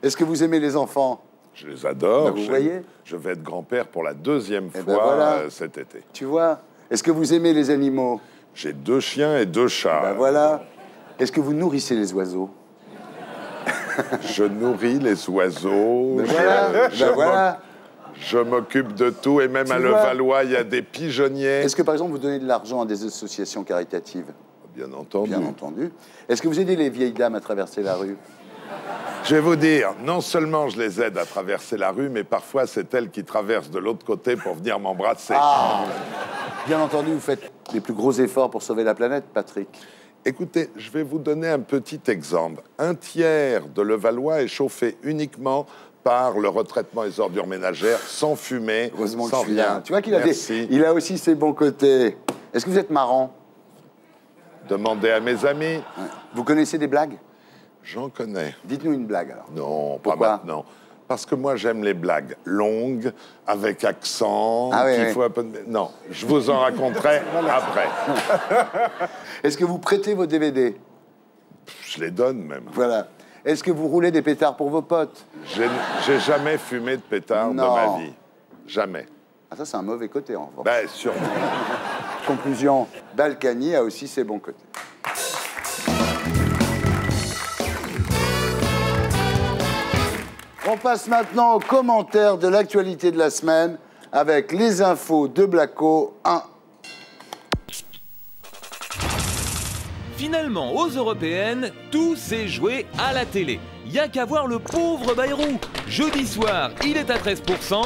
[SPEAKER 1] Est-ce que vous aimez les enfants?
[SPEAKER 2] Je les adore.
[SPEAKER 1] Ben, vous voyez.
[SPEAKER 2] Je vais être grand-père pour la 2e
[SPEAKER 1] Eh
[SPEAKER 2] fois
[SPEAKER 1] ben voilà.
[SPEAKER 2] cet été.
[SPEAKER 1] Tu vois? Est-ce que vous aimez les animaux?
[SPEAKER 2] J'ai 2 chiens et 2 chats.
[SPEAKER 1] Ben voilà. Est-ce que vous nourrissez les oiseaux?
[SPEAKER 2] Je nourris les oiseaux.
[SPEAKER 1] Ben voilà.
[SPEAKER 2] Je
[SPEAKER 1] Ben voilà.
[SPEAKER 2] Je m'occupe de tout. Et même
[SPEAKER 1] Tu
[SPEAKER 2] à
[SPEAKER 1] vois.
[SPEAKER 2] Levallois, il y a des pigeonniers.
[SPEAKER 1] Est-ce que, par exemple, vous donnez de l'argent à des associations caritatives?
[SPEAKER 2] Bien entendu.
[SPEAKER 1] Bien entendu. Est-ce que vous aidez les vieilles dames à traverser la rue?
[SPEAKER 2] Je vais vous dire, non seulement je les aide à traverser la rue, mais parfois c'est elles qui traversent de l'autre côté pour venir m'embrasser.
[SPEAKER 1] Ah! Bien entendu, vous faites les plus gros efforts pour sauver la planète, Patrick.
[SPEAKER 2] Écoutez, je vais vous donner un petit exemple. 1/3 de Levallois est chauffé uniquement par le retraitement des ordures ménagères, sans fumée,
[SPEAKER 1] Heureusement que
[SPEAKER 2] sans
[SPEAKER 1] je suis là.
[SPEAKER 2] rien.
[SPEAKER 1] Tu vois qu'il a,
[SPEAKER 2] Merci.
[SPEAKER 1] il a aussi ses bons côtés. Est-ce que vous êtes marrant?
[SPEAKER 2] Demandez à mes amis.
[SPEAKER 1] Vous connaissez des blagues?
[SPEAKER 2] J'en connais.
[SPEAKER 1] Dites-nous une blague, alors.
[SPEAKER 2] Non, pas
[SPEAKER 1] Pourquoi?
[SPEAKER 2] maintenant. Parce que moi, j'aime les blagues longues, avec accent,
[SPEAKER 1] Ah oui,
[SPEAKER 2] qu'il
[SPEAKER 1] oui.
[SPEAKER 2] faut un peu de... Non, je vous en raconterai après.
[SPEAKER 1] Est-ce que vous prêtez vos DVD?
[SPEAKER 2] Je les donne même.
[SPEAKER 1] Voilà. Est-ce que vous roulez des pétards pour vos potes?
[SPEAKER 2] J'ai jamais fumé de pétard de
[SPEAKER 1] Non.
[SPEAKER 2] ma vie. Jamais.
[SPEAKER 1] Ah, ça, c'est un mauvais côté, en revanche.
[SPEAKER 2] Ben, sûrement.
[SPEAKER 1] Conclusion, Balkany a aussi ses bons côtés. On passe maintenant aux commentaires de l'actualité de la semaine avec les infos de Blacko 1.
[SPEAKER 11] Finalement, aux européennes, tout s'est joué à la télé. Y a qu'à voir le pauvre Bayrou. Jeudi soir, il est à 13%,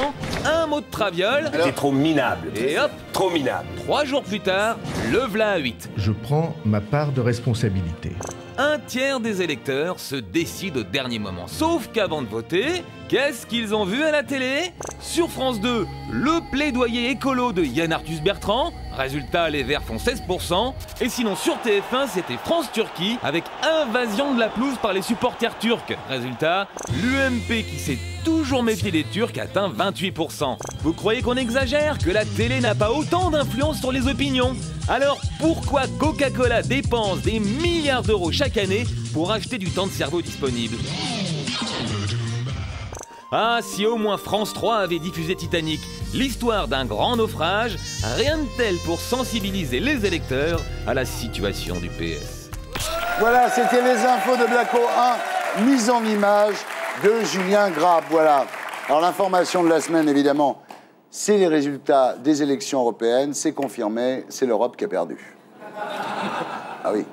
[SPEAKER 11] un mot de traviole.
[SPEAKER 8] C'est trop minable.
[SPEAKER 11] Et hop,
[SPEAKER 8] Trop minable.
[SPEAKER 11] 3 jours plus tard, le v'là à 8.
[SPEAKER 12] Je prends ma part de responsabilité.
[SPEAKER 11] un tiers des électeurs se décident au dernier moment. Sauf qu'avant de voter, qu'est-ce qu'ils ont vu à la télé? Sur France 2, le plaidoyer écolo de Yann Arthus Bertrand. Résultat, les Verts font 16%. Et sinon, sur TF1, c'était France-Turquie avec invasion de la pelouse par les supporters turcs. Résultat, l'UMP qui s'est toujours méfié des Turcs atteint 28%. Vous croyez qu'on exagère? Que la télé n'a pas autant d'influence sur les opinions? Alors pourquoi Coca-Cola dépense des milliards d'euros chaque année pour acheter du temps de cerveau disponible? Ah, si au moins France 3 avait diffusé Titanic, l'histoire d'un grand naufrage, rien de tel pour sensibiliser les électeurs à la situation du PS.
[SPEAKER 1] Voilà, c'était les infos de Blacko 1, mise en image de Julien Grab. Voilà. Alors l'information de la semaine, évidemment, c'est les résultats des élections européennes, c'est confirmé, c'est l'Europe qui a perdu. Ah oui.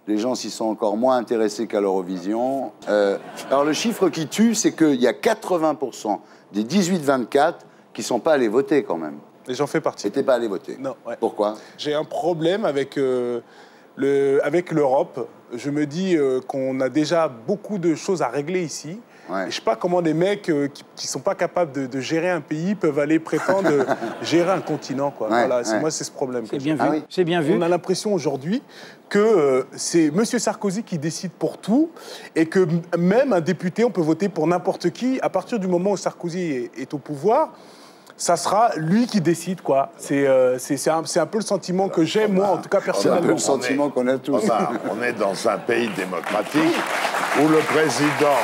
[SPEAKER 1] Les gens s'y sont encore moins intéressés qu'à l'Eurovision. Alors le chiffre qui tue, c'est qu'il y a 80% des 18-24 qui ne sont pas allés voter quand même.
[SPEAKER 4] Et j'en fais partie.
[SPEAKER 1] N'étaient pas allés voter.
[SPEAKER 4] Non. Ouais.
[SPEAKER 1] Pourquoi?
[SPEAKER 4] J'ai un problème avec l'Europe. Je me dis qu'on a déjà beaucoup de choses à régler ici. Ouais. Et je ne sais pas comment des mecs qui ne sont pas capables de gérer un pays peuvent aller prétendre gérer un continent. Quoi. Ouais, voilà, moi, c'est ce problème.
[SPEAKER 3] C'est bien vu. Ah oui. C'est bien vu.
[SPEAKER 4] On a l'impression aujourd'hui que c'est M. Sarkozy qui décide pour tout et que même un député, on peut voter pour n'importe qui. À partir du moment où Sarkozy est au pouvoir, ça sera lui qui décide, quoi. C'est un peu le sentiment que j'ai, moi, en tout cas, personnellement.
[SPEAKER 1] C'est un peu le sentiment qu'on a tous.
[SPEAKER 2] On est dans un pays démocratique où le président...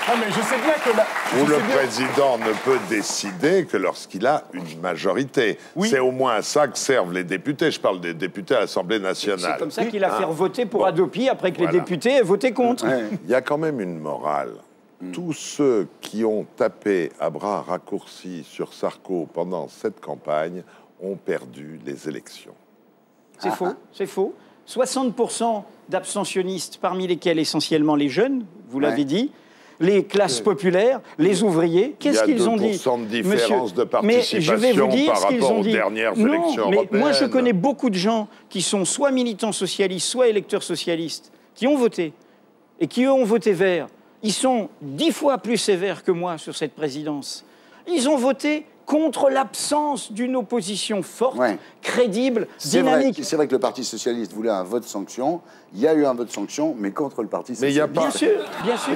[SPEAKER 4] Ah, mais je sais bien que...
[SPEAKER 2] où le président ne peut décider que lorsqu'il a une majorité. Oui. C'est au moins à ça que servent les députés. Je parle des députés à l'Assemblée nationale.
[SPEAKER 3] C'est comme ça qu'il a fait voter pour Hadopi après que les députés aient voté contre.
[SPEAKER 2] Ouais. Il y a quand même une morale. Tous ceux qui ont tapé à bras raccourcis sur Sarko pendant cette campagne ont perdu les élections.
[SPEAKER 3] C'est faux, c'est faux. 60% d'abstentionnistes, parmi lesquels essentiellement les jeunes, vous l'avez dit, les classes populaires, les ouvriers, qu'est-ce qu'ils ont dit?
[SPEAKER 2] Il y a 2% de différence de participation
[SPEAKER 3] mais je vais vous dire
[SPEAKER 2] par rapport aux dernières élections européennes.
[SPEAKER 3] Moi, je connais beaucoup de gens qui sont soit militants socialistes, soit électeurs socialistes, qui ont voté, et qui, eux, ont voté vert. Ils sont 10 fois plus sévères que moi sur cette présidence. Ils ont voté contre l'absence d'une opposition forte, crédible, dynamique.
[SPEAKER 1] C'est vrai que le Parti socialiste voulait un vote sanction. Il y a eu un vote sanction, mais contre le Parti socialiste.
[SPEAKER 2] Mais il y a pas...
[SPEAKER 3] Bien sûr, bien sûr.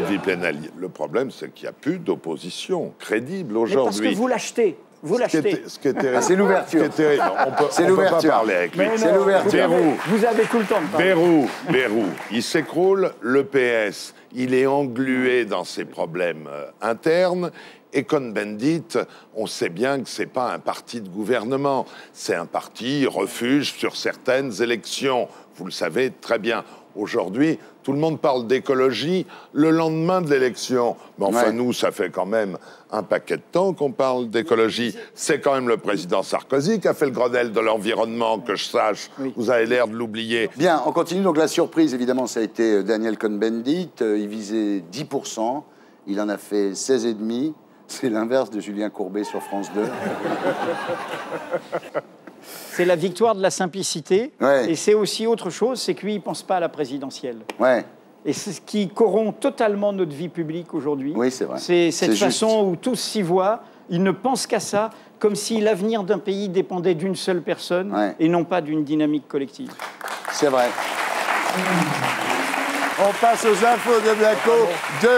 [SPEAKER 2] Le problème, c'est qu'il n'y a plus d'opposition crédible aujourd'hui.
[SPEAKER 3] Parce que vous l'achetez. Vous l'achetez.
[SPEAKER 1] C'est l'ouverture.
[SPEAKER 2] C'est l'ouverture. On peut pas parler avec lui.
[SPEAKER 1] C'est l'ouverture.
[SPEAKER 3] Vous avez tout le temps de parler.
[SPEAKER 2] Bérou, il s'écroule, le PS, il est englué dans ses problèmes internes. Et Cohn-Bendit, on sait bien que ce n'est pas un parti de gouvernement. C'est un parti refuge sur certaines élections. Vous le savez très bien. Aujourd'hui, tout le monde parle d'écologie le lendemain de l'élection. Mais enfin, nous, ça fait quand même un paquet de temps qu'on parle d'écologie. C'est quand même le président Sarkozy qui a fait le Grenelle de l'environnement, que je sache. Vous avez l'air de l'oublier.
[SPEAKER 1] Bien, on continue. Donc la surprise, évidemment, ça a été Daniel Cohn-Bendit. Il visait 10%. Il en a fait 16,5%. C'est l'inverse de Julien Courbet sur France 2.
[SPEAKER 3] C'est la victoire de la simplicité. Et c'est aussi autre chose, c'est que lui, il ne pense pas à la présidentielle. Et c'est ce qui corrompt totalement notre vie publique aujourd'hui.
[SPEAKER 1] Oui, c'est vrai.
[SPEAKER 3] C'est cette façon où tous s'y voient. Ils ne pensent qu'à ça, comme si l'avenir d'un pays dépendait d'une seule personne et non pas d'une dynamique collective.
[SPEAKER 1] C'est vrai. On passe aux infos de Blacko 2.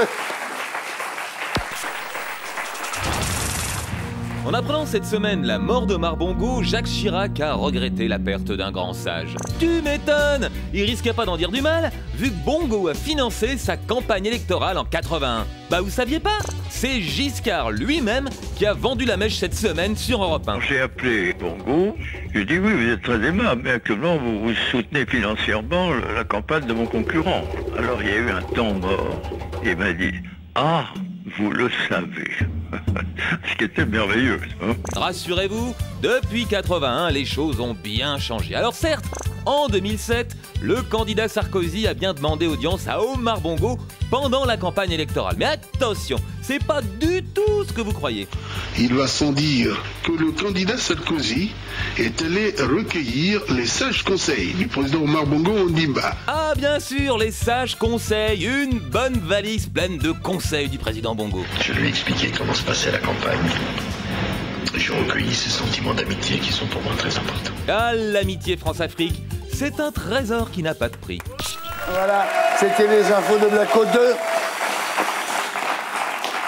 [SPEAKER 11] En apprenant cette semaine la mort d'Omar Bongo, Jacques Chirac a regretté la perte d'un grand sage. Tu m'étonnes! Il risquait pas d'en dire du mal, vu que Bongo a financé sa campagne électorale en 81. Bah vous saviez pas? C'est Giscard lui-même qui a vendu la mèche cette semaine sur Europe 1.
[SPEAKER 12] J'ai appelé Bongo, je lui ai dit oui, vous êtes très aimable, mais actuellement vous soutenez financièrement la campagne de mon concurrent. Alors il y a eu un temps mort, et il m'a dit ah, vous le savez. Ce qui était merveilleux. Hein.
[SPEAKER 11] Rassurez-vous, depuis 81, les choses ont bien changé. Alors certes, en 2007, le candidat Sarkozy a bien demandé audience à Omar Bongo pendant la campagne électorale. Mais attention, c'est pas du tout ce que vous croyez.
[SPEAKER 13] Il va sans dire que le candidat Sarkozy est allé recueillir les sages conseils du président Omar Bongo Ondimba.
[SPEAKER 11] Ah bien sûr, les sages conseils, une bonne valise pleine de conseils du président Bongo.
[SPEAKER 14] Je lui ai expliqué comment se passait la campagne. J'ai recueilli ces sentiments d'amitié qui sont pour moi très importants.
[SPEAKER 11] Ah, l'amitié France-Afrique, c'est un trésor qui n'a pas de prix.
[SPEAKER 1] Voilà, c'était les infos de Blacko 2.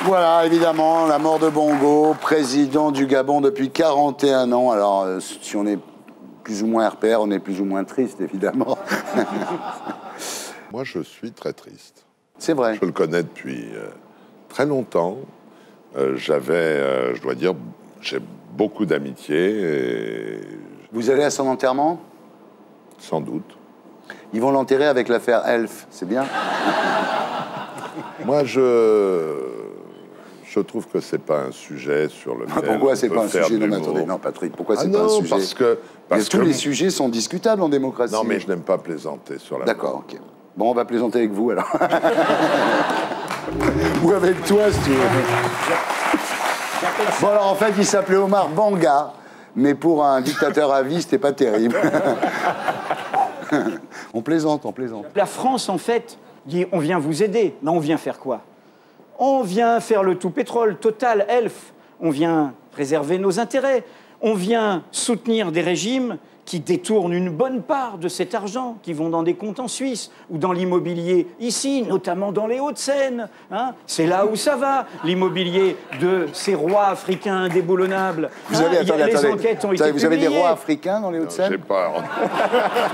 [SPEAKER 1] Voilà, évidemment, la mort de Bongo, président du Gabon depuis 41 ans. Alors, si on est plus ou moins RPR, on est plus ou moins triste, évidemment.
[SPEAKER 2] Moi, je suis très triste.
[SPEAKER 1] C'est vrai.
[SPEAKER 2] Je le connais depuis très longtemps. Je dois dire, j'ai beaucoup d'amitié. Et...
[SPEAKER 1] Vous allez à son enterrement?
[SPEAKER 2] Sans doute.
[SPEAKER 1] Ils vont l'enterrer avec l'affaire Elf, c'est bien?
[SPEAKER 2] Moi, je trouve que c'est pas un sujet sur lequel
[SPEAKER 1] pourquoi c'est pas un sujet?
[SPEAKER 2] Non,
[SPEAKER 1] mais attendez, non, Patrick, pourquoi c'est
[SPEAKER 2] non,
[SPEAKER 1] pas un sujet?
[SPEAKER 2] parce que
[SPEAKER 1] tous les sujets sont discutables en démocratie.
[SPEAKER 2] Non, mais je n'aime pas plaisanter sur la
[SPEAKER 1] D'accord, ok. Bon, on va plaisanter avec vous, alors. Ou avec toi, si tu veux. Bon, alors, en fait, il s'appelait Omar Banga, mais pour un dictateur à vie, c'était pas terrible. On plaisante, on plaisante.
[SPEAKER 3] La France, en fait, dit on vient vous aider. Mais on vient faire quoi? On vient faire le tout pétrole, Total, Elf. On vient préserver nos intérêts. On vient soutenir des régimes qui détournent une bonne part de cet argent, qui vont dans des comptes en Suisse ou dans l'immobilier ici, notamment dans les Hauts-de-Seine. Hein, c'est là où ça va, l'immobilier de ces rois africains indéboulonnables.
[SPEAKER 1] Vous avez,
[SPEAKER 3] les enquêtes ont été
[SPEAKER 1] vous avez des
[SPEAKER 3] publiées.
[SPEAKER 1] rois africains dans les Hauts-de-Seine?
[SPEAKER 2] Je sais pas.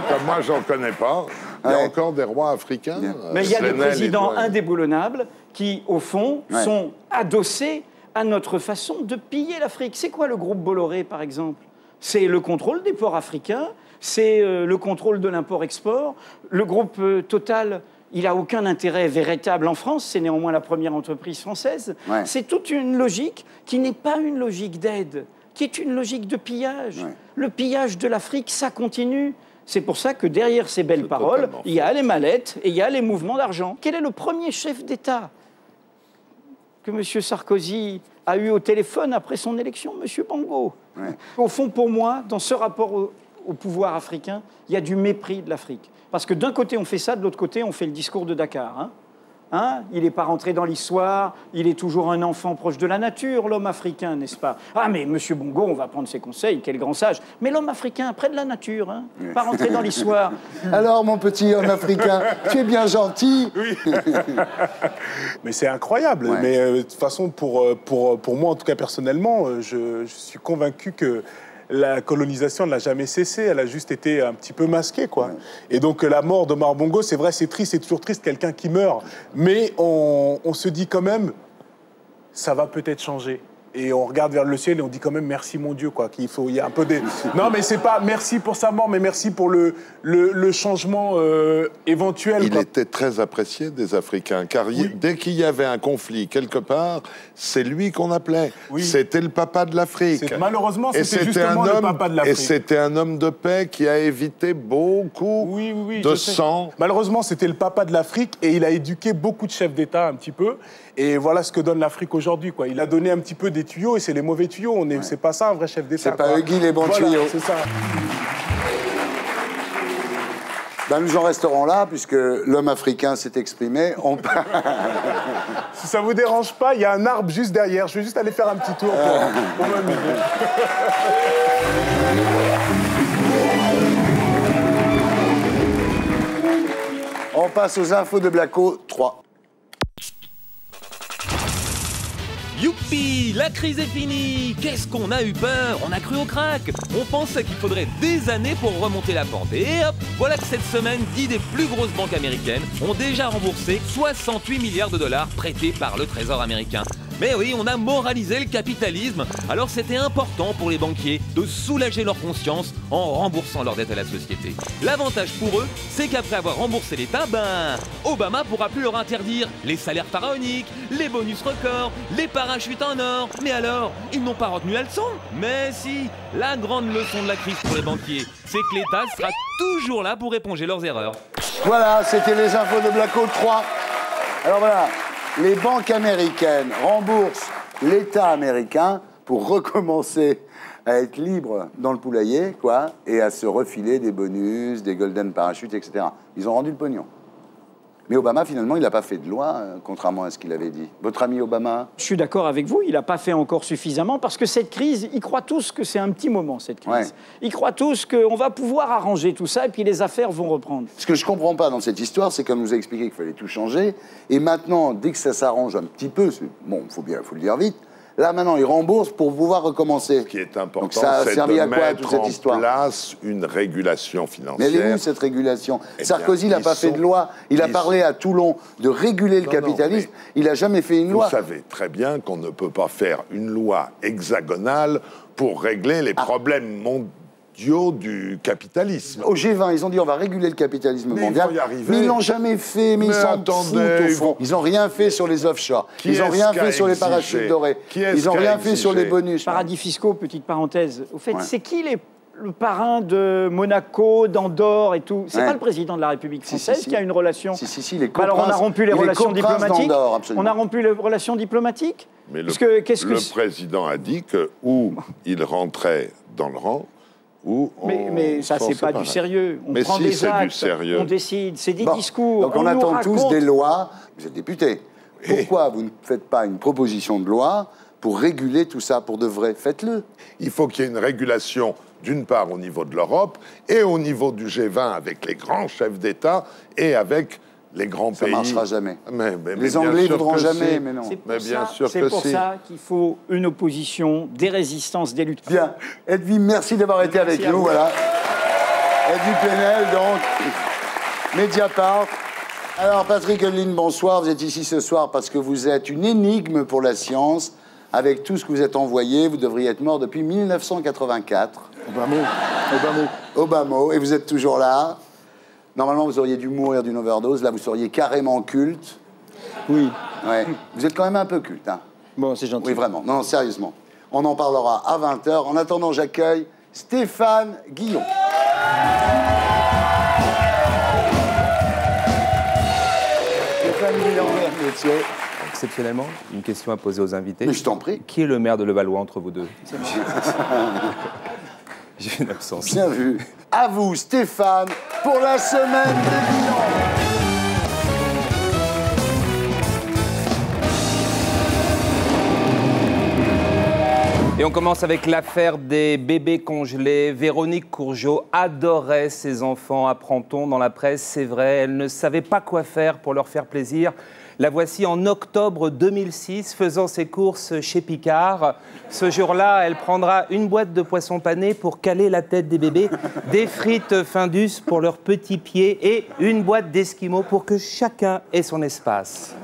[SPEAKER 2] Comme moi, j'en connais pas. Il y a encore des rois africains.
[SPEAKER 3] Mais il y a des présidents indéboulonnables qui, au fond, sont adossés à notre façon de piller l'Afrique. C'est quoi le groupe Bolloré, par exemple? C'est le contrôle des ports africains, c'est le contrôle de l'import-export. Le groupe Total, il n'a aucun intérêt véritable en France, c'est néanmoins la première entreprise française. Ouais. C'est toute une logique qui n'est pas une logique d'aide, qui est une logique de pillage. Ouais. Le pillage de l'Afrique, ça continue. C'est pour ça que derrière ces belles paroles, il y a les mallettes et il y a les mouvements d'argent. Quel est le premier chef d'État que M. Sarkozy a eu au téléphone après son élection? M. Bongo. Ouais. Au fond, pour moi, dans ce rapport au pouvoir africain, il y a du mépris de l'Afrique. Parce que d'un côté, on fait ça, de l'autre côté, on fait le discours de Dakar. Hein, il n'est pas rentré dans l'histoire, il est toujours un enfant proche de la nature, l'homme africain, n'est-ce pas? Ah, mais M. Bongo, on va prendre ses conseils, quel grand sage. Mais l'homme africain, près de la nature, hein, pas rentré dans l'histoire.
[SPEAKER 1] Alors, mon petit homme africain, tu es bien gentil.
[SPEAKER 4] Oui. Mais c'est incroyable. Ouais. Mais de toute façon, pour moi, en tout cas personnellement, je suis convaincu que la colonisation n'a jamais cessé, elle a juste été un petit peu masquée, quoi. Ouais. Et donc la mort d'Omar Bongo, c'est vrai, c'est triste, c'est toujours triste, quelqu'un qui meurt. Mais on se dit quand même, ça va peut-être changer. Et on regarde vers le ciel et on dit quand même merci mon Dieu, quoi. Il y a un peu des... Non, mais c'est pas merci pour sa mort, mais merci pour le changement éventuel.
[SPEAKER 2] Il était très apprécié des Africains, car dès qu'il y avait un conflit quelque part, c'est lui qu'on appelait. Oui. C'était le papa de l'Afrique.
[SPEAKER 4] Malheureusement, c'était justement le papa de l'Afrique.
[SPEAKER 2] Et c'était un homme de paix qui a évité beaucoup de sang.
[SPEAKER 4] Malheureusement, c'était le papa de l'Afrique et il a éduqué beaucoup de chefs d'État un petit peu. Et voilà ce que donne l'Afrique aujourd'hui, quoi. Il a donné un petit peu des tuyaux et c'est les mauvais tuyaux. C'est pas ça un vrai chef d'État.
[SPEAKER 1] C'est pas Huggy les bons tuyaux.
[SPEAKER 4] C'est ça.
[SPEAKER 1] Ben, nous en resterons là, puisque l'homme africain s'est exprimé.
[SPEAKER 4] Si ça vous dérange pas, il y a un arbre juste derrière. Je vais juste aller faire un petit tour pour m'amuser.
[SPEAKER 1] On passe aux infos de Blacko 3.
[SPEAKER 11] Youpi, la crise est finie. Qu'est-ce qu'on a eu peur? On a cru au crack. On pensait qu'il faudrait des années pour remonter la pente. Et hop, voilà que cette semaine, 10 des plus grosses banques américaines ont déjà remboursé 68 milliards de dollars prêtés par le Trésor américain. Mais oui, on a moralisé le capitalisme. Alors c'était important pour les banquiers de soulager leur conscience en remboursant leurs dettes à la société. L'avantage pour eux, c'est qu'après avoir remboursé l'État, Obama pourra plus leur interdire les salaires pharaoniques, les bonus records, les parachutes en or. Mais alors, ils n'ont pas retenu la leçon. Mais si, la grande leçon de la crise pour les banquiers, c'est que l'État sera toujours là pour éponger leurs erreurs.
[SPEAKER 1] Voilà, c'était les infos de Blackout 3. Alors voilà, les banques américaines remboursent l'État américain pour recommencer à être libre dans le poulailler, quoi, et à se refiler des bonus, des golden parachutes, etc. Ils ont rendu le pognon. Mais Obama, finalement, il n'a pas fait de loi, contrairement à ce qu'il avait dit. Votre ami Obama?
[SPEAKER 3] Je suis d'accord avec vous, il n'a pas fait encore suffisamment, parce que cette crise, ils croient tous que c'est un petit moment, cette crise. Ouais. Ils croient tous qu'on va pouvoir arranger tout ça, et puis les affaires vont reprendre.
[SPEAKER 1] Ce que je ne comprends pas dans cette histoire, c'est qu'on nous a expliqué qu'il fallait tout changer, et maintenant, dès que ça s'arrange un petit peu, bon, faut le dire vite, là, maintenant, ils remboursent pour pouvoir recommencer.
[SPEAKER 2] Ce qui est important,
[SPEAKER 1] c'est de mettre
[SPEAKER 2] en place une régulation financière.
[SPEAKER 1] Mais elle est où, cette régulation? Sarkozy n'a pas fait de loi. Il a parlé à Toulon de réguler le capitalisme. Il n'a jamais fait une loi.
[SPEAKER 2] Vous savez très bien qu'on ne peut pas faire une loi hexagonale pour régler les problèmes mondiaux du capitalisme.
[SPEAKER 1] Au G20, ils ont dit on va réguler le capitalisme mondial. Mais ils l'ont jamais fait, mais ils s'en foutent au fond. Ils n'ont rien fait sur les offshore. Ils n'ont rien fait sur les parachutes dorés. Ils n'ont rien fait sur les bonus.
[SPEAKER 3] Paradis fiscaux, petite parenthèse. Au fait, c'est qui le parrain de Monaco, d'Andorre et tout? C'est pas le président de la République française qui a une relation...
[SPEAKER 1] les coprinces.
[SPEAKER 3] Alors on a rompu les relations diplomatiques. On a rompu les relations diplomatiques.
[SPEAKER 2] Mais le président a dit que où il rentrait dans le rang,
[SPEAKER 3] mais ça, c'est pas du sérieux. On prend des actes, on décide, c'est des discours.
[SPEAKER 1] Donc on attend tous des lois. Vous êtes député. Pourquoi vous ne faites pas une proposition de loi pour réguler tout ça pour de vrai? Faites-le.
[SPEAKER 2] Il faut qu'il y ait une régulation, d'une part au niveau de l'Europe et au niveau du G20 avec les grands chefs d'État et avec les grands pays.
[SPEAKER 1] Ça ne marchera jamais.
[SPEAKER 2] Mais
[SPEAKER 1] les Anglais ne voudront jamais, mais non.
[SPEAKER 3] C'est pour ça qu'il faut une opposition, des résistances, des luttes.
[SPEAKER 1] Bien. Edwy, merci d'avoir été avec nous. Voilà. Edwy Plenel, donc, Mediapart. Alors, Patrick Hölderlin, bonsoir. Vous êtes ici ce soir parce que vous êtes une énigme pour la science. Avec tout ce que vous êtes envoyé, vous devriez être mort depuis 1984. Obama. Et vous êtes toujours là. Normalement, vous auriez dû mourir d'une overdose. Là, vous seriez carrément culte.
[SPEAKER 3] Oui.
[SPEAKER 1] Ouais. Vous êtes quand même un peu culte, hein?
[SPEAKER 3] Bon, c'est gentil.
[SPEAKER 1] Oui, vraiment. Non, sérieusement. On en parlera à 20h. En attendant, j'accueille Stéphane Guillon. Stéphane Guillon, monsieur.
[SPEAKER 15] Exceptionnellement, une question à poser aux invités.
[SPEAKER 1] Mais je t'en prie.
[SPEAKER 15] Qui est le maire de Levallois entre vous deux? J'ai une absence.
[SPEAKER 1] Bien vu. À vous, Stéphane, pour la semaine des bilans.
[SPEAKER 15] Et on commence avec l'affaire des bébés congelés. Véronique Courgeot adorait ses enfants, apprend-on dans la presse. C'est vrai, elle ne savait pas quoi faire pour leur faire plaisir. La voici en octobre 2006, faisant ses courses chez Picard. Ce jour-là, elle prendra une boîte de poisson pané pour caler la tête des bébés, des frites Findus pour leurs petits pieds et une boîte d'esquimaux pour que chacun ait son espace.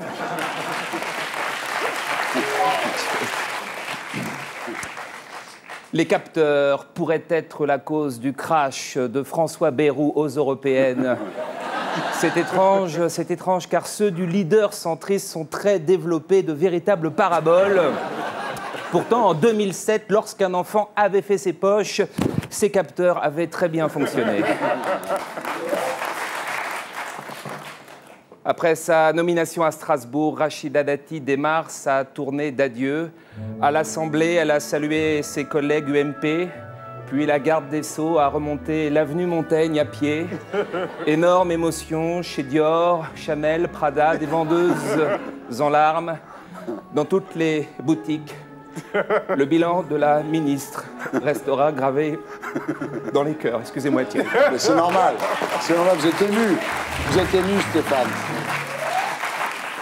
[SPEAKER 15] Les capteurs pourraient être la cause du crash de François Bayrou aux Européennes. C'est étrange car ceux du leader centriste sont très développés, de véritables paraboles. Pourtant, en 2007, lorsqu'un enfant avait fait ses poches, ces capteurs avaient très bien fonctionné. Après sa nomination à Strasbourg, Rachida Dati démarre sa tournée d'adieu. À l'Assemblée, elle a salué ses collègues UMP. Puis la garde des Sceaux a remonté l'avenue Montaigne à pied. Énorme émotion chez Dior, Chanel, Prada, des vendeuses en larmes. Dans toutes les boutiques, le bilan de la ministre restera gravé dans les cœurs. Excusez-moi, Thierry.
[SPEAKER 1] Mais c'est normal. C'est normal, vous êtes ému. Vous êtes ému, Stéphane.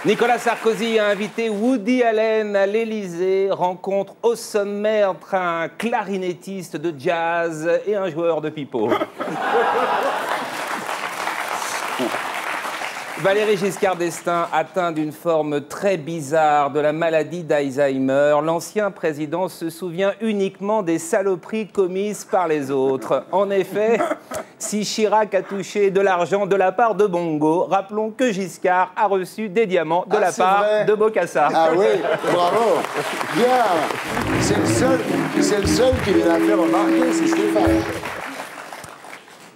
[SPEAKER 15] Nicolas Sarkozy a invité Woody Allen à l'Élysée. Rencontre au sommet entre un clarinettiste de jazz et un joueur de pipeau. Valéry Giscard d'Estaing, atteint d'une forme très bizarre de la maladie d'Alzheimer, l'ancien président se souvient uniquement des saloperies commises par les autres. En effet, si Chirac a touché de l'argent de la part de Bongo, rappelons que Giscard a reçu des diamants de la part de Bokassa.
[SPEAKER 1] Ah oui, bravo. Bien. C'est le seul qui l'a fait remarquer, c'est Stéphane.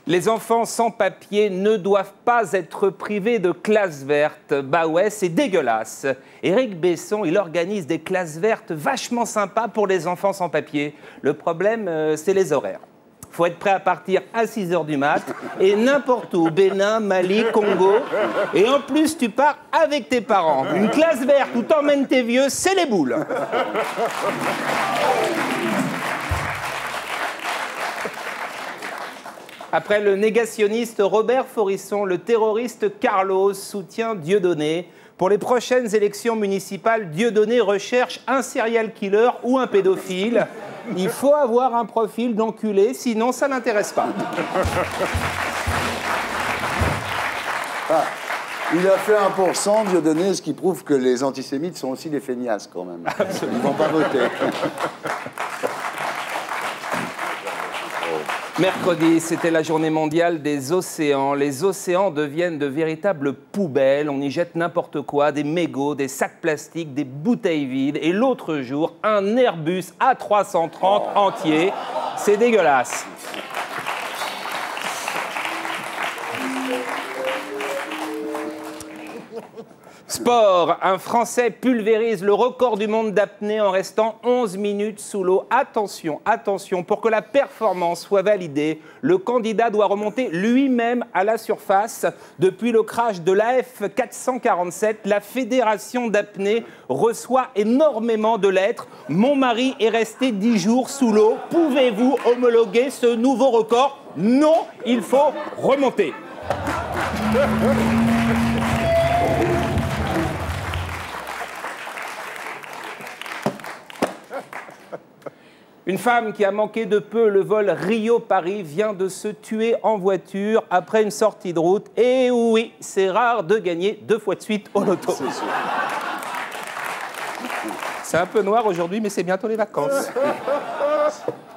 [SPEAKER 15] Les enfants sans papier ne doivent pas être privés de classes vertes. Bah ouais, c'est dégueulasse. Éric Besson, il organise des classes vertes vachement sympas pour les enfants sans papier. Le problème, c'est les horaires. Faut être prêt à partir à 6 h du mat et n'importe où, Bénin, Mali, Congo. Et en plus, tu pars avec tes parents. Une classe verte où t'emmènes tes vieux, c'est les boules. Après le négationniste Robert Forisson, le terroriste Carlos soutient Dieudonné. Pour les prochaines élections municipales, Dieudonné recherche un serial killer ou un pédophile. Il faut avoir un profil d'enculé, sinon ça n'intéresse pas.
[SPEAKER 1] Ah, il a fait 1%, Dieudonné, ce qui prouve que les antisémites sont aussi des feignasses quand même. Absolument. Ils ne vont pas voter.
[SPEAKER 15] Mercredi, c'était la journée mondiale des océans. Les océans deviennent de véritables poubelles. On y jette n'importe quoi, des mégots, des sacs plastiques, des bouteilles vides. Et l'autre jour, un Airbus A330 entier. C'est dégueulasse. Sport, un Français pulvérise le record du monde d'apnée en restant 11 minutes sous l'eau. Attention, attention, pour que la performance soit validée, le candidat doit remonter lui-même à la surface. Depuis le crash de l'AF 447, la fédération d'apnée reçoit énormément de lettres. Mon mari est resté 10 jours sous l'eau. Pouvez-vous homologuer ce nouveau record? Non, il faut remonter. Une femme qui a manqué de peu le vol Rio-Paris vient de se tuer en voiture après une sortie de route. Et oui, c'est rare de gagner 2 fois de suite au loto. C'est un peu noir aujourd'hui, mais c'est bientôt les vacances.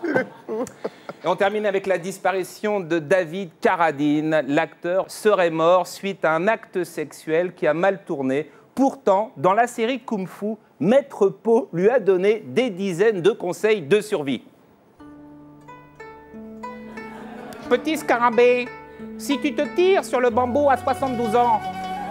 [SPEAKER 15] Et on termine avec la disparition de David Carradine. L'acteur serait mort suite à un acte sexuel qui a mal tourné. Pourtant, dans la série Kung Fu, Maître Po lui a donné des dizaines de conseils de survie. Petit scarabée, si tu te tires sur le bambou à 72 ans,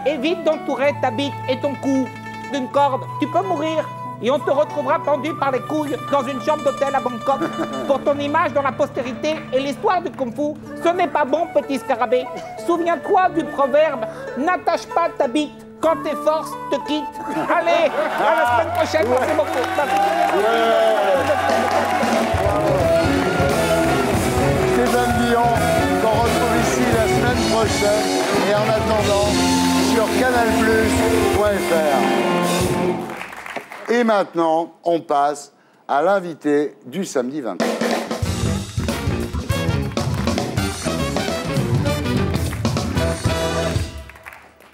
[SPEAKER 15] évite d'entourer ta bite et ton cou d'une corde. Tu peux mourir et on te retrouvera pendu par les couilles dans une chambre d'hôtel à Bangkok. Pour ton image dans la postérité et l'histoire du Kung Fu, ce n'est pas bon, petit scarabée. Souviens-toi du proverbe « N'attache pas ta bite quand tes forces te quittent ». Allez, à la semaine prochaine, merci beaucoup.
[SPEAKER 1] Stéphane Guillon, qu'on retrouve ici la semaine prochaine et en attendant sur canalplus.fr. Et maintenant, on passe à l'invité du samedi 20.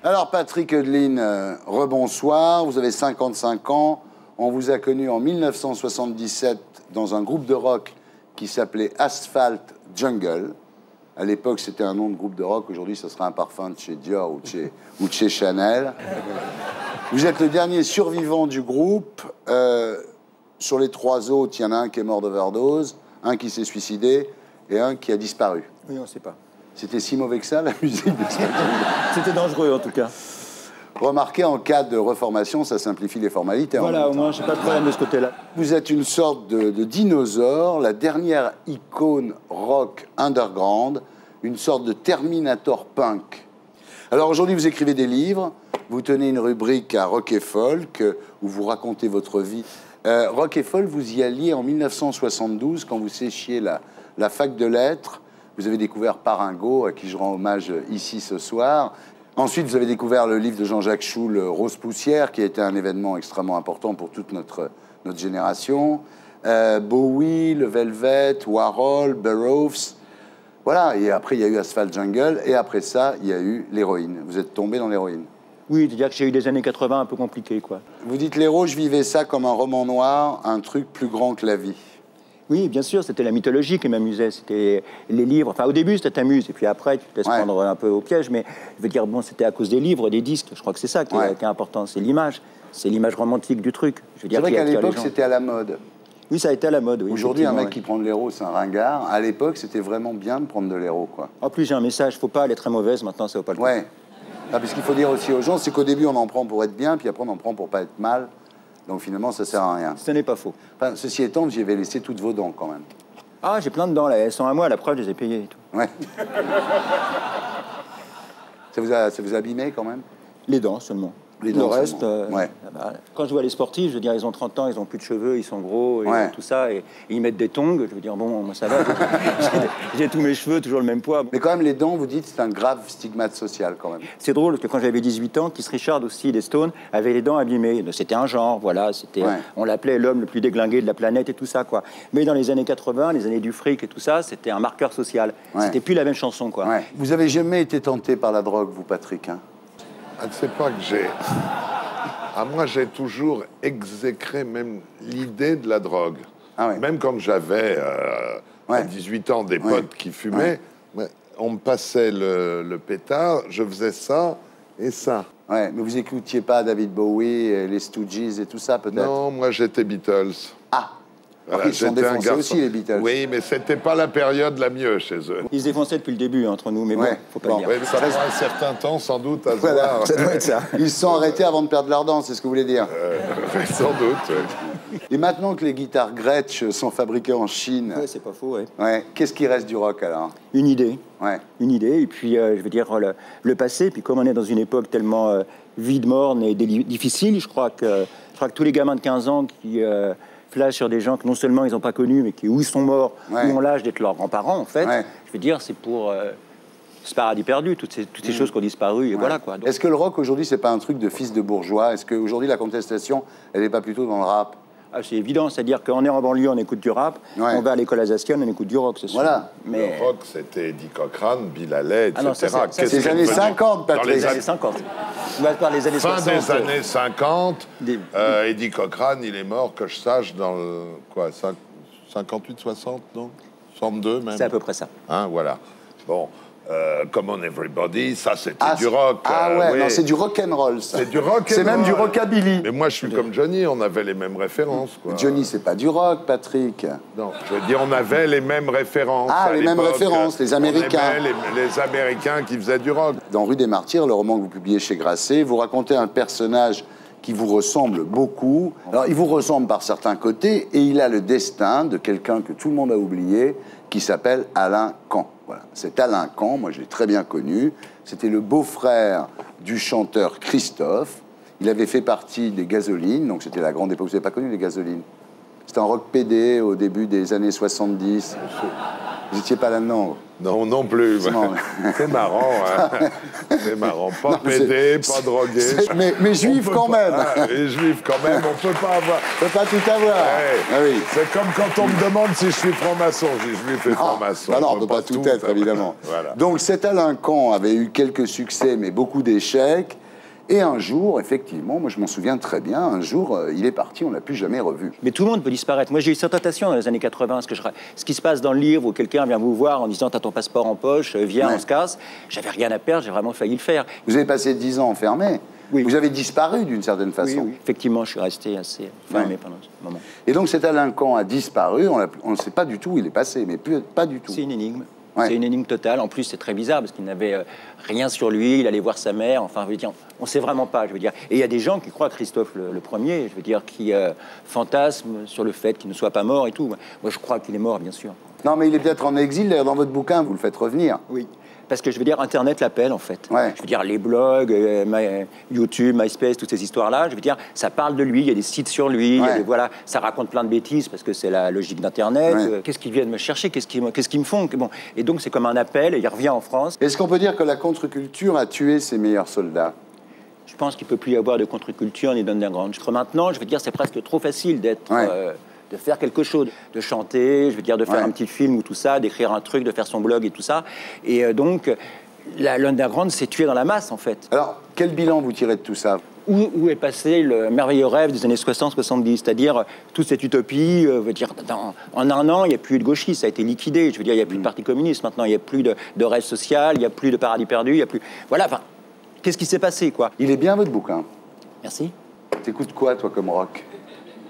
[SPEAKER 1] Alors Patrick Eudeline, rebonsoir, vous avez 55 ans, on vous a connu en 1977 dans un groupe de rock qui s'appelait Asphalt Jungle. À l'époque, c'était un nom de groupe de rock, aujourd'hui, ça serait un parfum de chez Dior ou de chez Chanel. Vous êtes le dernier survivant du groupe. Sur les 3 autres, il y en a un qui est mort d'overdose, un qui s'est suicidé et un qui a disparu.
[SPEAKER 16] Oui, on ne sait pas.
[SPEAKER 1] C'était si mauvais que ça, la musique de
[SPEAKER 16] C'était dangereux, en tout cas.
[SPEAKER 1] Remarquez, en cas de reformation, ça simplifie les formalités.
[SPEAKER 16] Voilà, au moins, je n'ai pas de problème de ce côté-là.
[SPEAKER 1] Vous êtes une sorte de dinosaure, la dernière icône rock underground, une sorte de Terminator punk. Alors aujourd'hui, vous écrivez des livres, vous tenez une rubrique à Rock et Folk, où vous racontez votre vie. Rock et Folk, vous y alliez en 1972, quand vous séchiez la fac de lettres. Vous avez découvert Paringo, à qui je rends hommage ici ce soir. Ensuite, vous avez découvert le livre de Jean-Jacques Schul, Rose Poussière, qui a été un événement extrêmement important pour toute notre génération. Bowie, le Velvet, Warhol, Burroughs. Voilà, et après, il y a eu Asphalt Jungle, et après ça, il y a eu l'héroïne. Vous êtes tombé dans l'héroïne.
[SPEAKER 16] Oui, c'est-à-dire que j'ai eu des années 80 un peu compliquées, quoi.
[SPEAKER 1] Vous dites l'héros, je vivais ça comme un roman noir, un truc plus grand que la vie.
[SPEAKER 16] Oui, bien sûr, c'était la mythologie qui m'amusait, c'était les livres. Enfin, au début, ça t'amuse, et puis après, tu te laisses prendre un peu au piège, mais je veux dire, bon, c'était à cause des livres, des disques. Je crois que c'est ça qui est important, c'est l'image romantique du truc.
[SPEAKER 1] C'est vrai qu'à l'époque, c'était à la mode.
[SPEAKER 16] Oui, ça a été à la mode, oui.
[SPEAKER 1] Aujourd'hui, un mec qui prend de l'héros, c'est un ringard. À l'époque, c'était vraiment bien de prendre de l'héros, quoi.
[SPEAKER 16] En plus, j'ai un message, faut pas aller très mauvaise, maintenant, ça vaut pas le coup.
[SPEAKER 1] Ouais. Ah, parce qu'il faut dire aussi aux gens, c'est qu'au début, on en prend pour être bien, puis après, on en prend pour pas être mal. Donc finalement, ça sert à rien.
[SPEAKER 16] Ce n'est pas faux.
[SPEAKER 1] Enfin, ceci étant, j'y avais laissé toutes vos dents, quand même.
[SPEAKER 16] Ah, j'ai plein de dents, là. Elles sont à moi, la preuve, je les ai payées et tout.
[SPEAKER 1] Ouais. ça vous a abîmé, quand même?
[SPEAKER 16] Les dents, seulement. Le reste, quand je vois les sportifs, je veux dire, ils ont 30 ans, ils n'ont plus de cheveux, ils sont gros, et tout ça, et ils mettent des tongs. Je veux dire, bon, moi ça va, j'ai tous mes cheveux, toujours le même poids.
[SPEAKER 1] Mais quand même, les dents, vous dites, c'est un grave stigmate social, quand même.
[SPEAKER 16] C'est drôle, parce que quand j'avais 18 ans, Keith Richards aussi, des Stones, avait les dents abîmées. C'était un genre, voilà, c'était, on l'appelait l'homme le plus déglingué de la planète et tout ça, quoi. Mais dans les années 80, les années du fric et tout ça, c'était un marqueur social. C'était plus la même chanson, quoi.
[SPEAKER 1] Vous avez jamais été tenté par la drogue, vous, Patrick, hein?
[SPEAKER 2] C'est pas que j'ai... moi, j'ai toujours exécré même l'idée de la drogue. Même quand j'avais à 18 ans des potes qui fumaient, on me passait le pétard, je faisais ça et ça.
[SPEAKER 1] Ouais, mais vous écoutiez pas David Bowie, les Stooges et tout ça, peut-être?
[SPEAKER 2] Non, moi, j'étais Beatles.
[SPEAKER 1] Ah.
[SPEAKER 2] Voilà,
[SPEAKER 1] ils sont défoncés aussi, les Beatles.
[SPEAKER 2] Oui, mais c'était pas la période la mieux chez eux.
[SPEAKER 16] Ils se défonçaient depuis le début, entre nous, mais bon, faut pas le dire.
[SPEAKER 2] Oui, mais ça prend un certain temps, sans doute, à se voir.
[SPEAKER 16] Ça doit être ça.
[SPEAKER 1] Ils se sont arrêtés avant de perdre leur dent, c'est ce que vous voulez dire?
[SPEAKER 2] Sans doute.
[SPEAKER 1] Et maintenant que les guitares Gretsch sont fabriquées en Chine...
[SPEAKER 16] Oui, c'est pas faux,
[SPEAKER 1] qu'est-ce qui reste du rock, alors?
[SPEAKER 16] Une idée. Une idée, et puis, je veux dire, le passé, puis comme on est dans une époque tellement vide, morne et difficile, je crois que tous les gamins de 15 ans qui... flash sur des gens que non seulement ils n'ont pas connus, mais qui ou ils sont morts, ou ont l'âge d'être leurs grands-parents, en fait. Je veux dire, c'est pour ce paradis perdu, toutes ces choses qui ont disparu, et voilà, quoi.
[SPEAKER 1] Est-ce que le rock, aujourd'hui, c'est pas un truc de fils de bourgeois? Est-ce qu'aujourd'hui, la contestation, elle n'est pas plutôt dans le rap?
[SPEAKER 16] Ah, c'est évident, c'est-à-dire qu'on est en banlieue, on écoute du rap, on va à l'école alsacienne, on écoute du rock, c'est sûr.
[SPEAKER 2] Mais... Le rock, c'était Eddie Cochran, Bill Haley, etc.
[SPEAKER 1] C'est les années 50, Patrick.
[SPEAKER 16] Les années 50. On va parler des années 60.
[SPEAKER 2] Fin des années 50, Eddie Cochran, il est mort, que je sache, dans le... quoi, 58, 60, non 62, même.
[SPEAKER 16] C'est à peu près ça.
[SPEAKER 2] Hein, voilà. Bon... Come on Everybody, ça c'était du rock.
[SPEAKER 1] Non, c'est du rock'n'roll, ça.
[SPEAKER 2] C'est du rock'n'roll.
[SPEAKER 1] C'est même du rockabilly.
[SPEAKER 2] Mais moi, je suis comme Johnny, on avait les mêmes références, quoi.
[SPEAKER 1] Johnny, c'est pas du rock, Patrick.
[SPEAKER 2] Non, je veux dire, on avait les mêmes références.
[SPEAKER 1] Les mêmes références, les Américains.
[SPEAKER 2] On aimait les Américains qui faisaient du rock.
[SPEAKER 1] Dans Rue des Martyrs, le roman que vous publiez chez Grasset, vous racontez un personnage qui vous ressemble beaucoup. Alors, il vous ressemble par certains côtés, et il a le destin de quelqu'un que tout le monde a oublié, qui s'appelle Alain Kahn. Voilà. C'est Alain Kahn, moi je l'ai très bien connu. C'était le beau-frère du chanteur Christophe. Il avait fait partie des Gasolines, donc c'était la grande époque. Vous n'avez pas connu les Gasolines? C'était un rock PD au début des années 70. Vous n'étiez pas là-dedans?
[SPEAKER 2] Non, non plus. C'est marrant, hein. C'est marrant. Pas pédé, pas drogué.
[SPEAKER 1] Mais juif quand même.
[SPEAKER 2] Et juif quand même, on peut pas avoir...
[SPEAKER 1] On peut pas tout avoir.
[SPEAKER 2] C'est comme quand on me demande si je suis franc-maçon. Je dis juif et franc-maçon.
[SPEAKER 1] Non, on peut pas tout être, évidemment.
[SPEAKER 2] Voilà.
[SPEAKER 1] Donc cet Alain Kahn avait eu quelques succès, mais beaucoup d'échecs. Et un jour, effectivement, moi je m'en souviens très bien, un jour, il est parti, on ne l'a plus jamais revu.
[SPEAKER 16] Mais tout le monde peut disparaître. Moi j'ai eu cette tentation dans les années 80, ce qui se passe dans le livre où quelqu'un vient vous voir en disant t'as ton passeport en poche, viens, on se casse. J'avais rien à perdre, j'ai vraiment failli le faire.
[SPEAKER 1] Vous avez passé 10 ans enfermé. Vous avez disparu d'une certaine façon.
[SPEAKER 16] Oui. Effectivement, je suis resté assez fermé pendant ce moment.
[SPEAKER 1] Et donc cet Alain Kahn a disparu, on ne sait pas du tout où il est passé, mais pas du tout.
[SPEAKER 16] C'est une énigme. C'est une énigme totale. En plus, c'est très bizarre parce qu'il n'avait rien sur lui. Il allait voir sa mère. Enfin, je veux dire, on ne sait vraiment pas. Je veux dire, et il y a des gens qui croient Christophe le premier. Je veux dire, qui fantasment sur le fait qu'il ne soit pas mort et tout. Moi, je crois qu'il est mort, bien sûr.
[SPEAKER 1] Non, mais il est peut-être en exil. D'ailleurs, dans votre bouquin, vous le faites revenir.
[SPEAKER 16] Oui. Parce que je veux dire, Internet l'appelle en fait. Je veux dire, les blogs, YouTube, MySpace, toutes ces histoires-là, je veux dire, ça parle de lui, il y a des sites sur lui, il y a des, voilà, ça raconte plein de bêtises parce que c'est la logique d'Internet. Qu'est-ce qu'ils viennent me chercher? Qu'est-ce qu'ils me font? Bon. Et donc, c'est comme un appel et il revient en France.
[SPEAKER 1] Est-ce qu'on peut dire que la contre-culture a tué ses meilleurs soldats?
[SPEAKER 16] Je pense qu'il ne peut plus y avoir de contre-culture ni d'underground. Maintenant, je veux dire, c'est presque trop facile d'être de faire quelque chose, de chanter, je veux dire, de faire un petit film ou tout ça, d'écrire un truc, de faire son blog et tout ça. Et donc, l'underground s'est tué dans la masse, en fait.
[SPEAKER 1] Alors, quel bilan vous tirez de tout ça?
[SPEAKER 16] Où est passé le merveilleux rêve des années 60-70, c'est-à-dire toute cette utopie, veut dire, en un an, il n'y a plus de gauchistes, ça a été liquidé, je veux dire, il n'y a plus de parti communiste maintenant, il n'y a plus de rêve social, il n'y a plus de paradis perdu, il n'y a plus... Voilà, enfin, qu'est-ce qui s'est passé, quoi?
[SPEAKER 1] Il est bien, votre bouquin.
[SPEAKER 16] Merci.
[SPEAKER 1] T'écoutes quoi, toi, comme rock?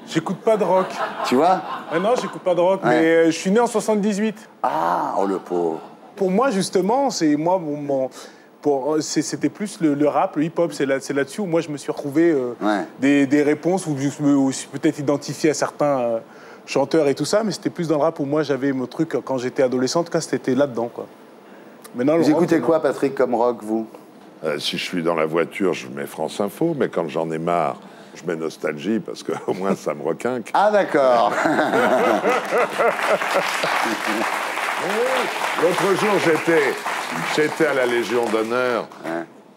[SPEAKER 4] J'écoute pas de rock.
[SPEAKER 1] Tu vois?
[SPEAKER 4] Non, j'écoute pas de rock, mais je suis né en 78.
[SPEAKER 1] Ah, oh le pauvre.
[SPEAKER 4] Pour moi, justement, c'est moi, c'était plus le rap, le hip-hop, c'est là-dessus où moi je me suis retrouvé des réponses où je me suis peut-être identifié à certains chanteurs et tout ça, mais c'était plus dans le rap où moi j'avais mon truc quand j'étais adolescent, en tout cas c'était là-dedans, quoi. Maintenant,
[SPEAKER 1] vous écoutez quoi, Patrick, comme rock, vous?
[SPEAKER 2] Si je suis dans la voiture, je mets France Info, mais quand j'en ai marre, je mets Nostalgie, parce qu'au moins ça me requinque.
[SPEAKER 1] Ah, d'accord.
[SPEAKER 2] L'autre jour, j'étais à la Légion d'honneur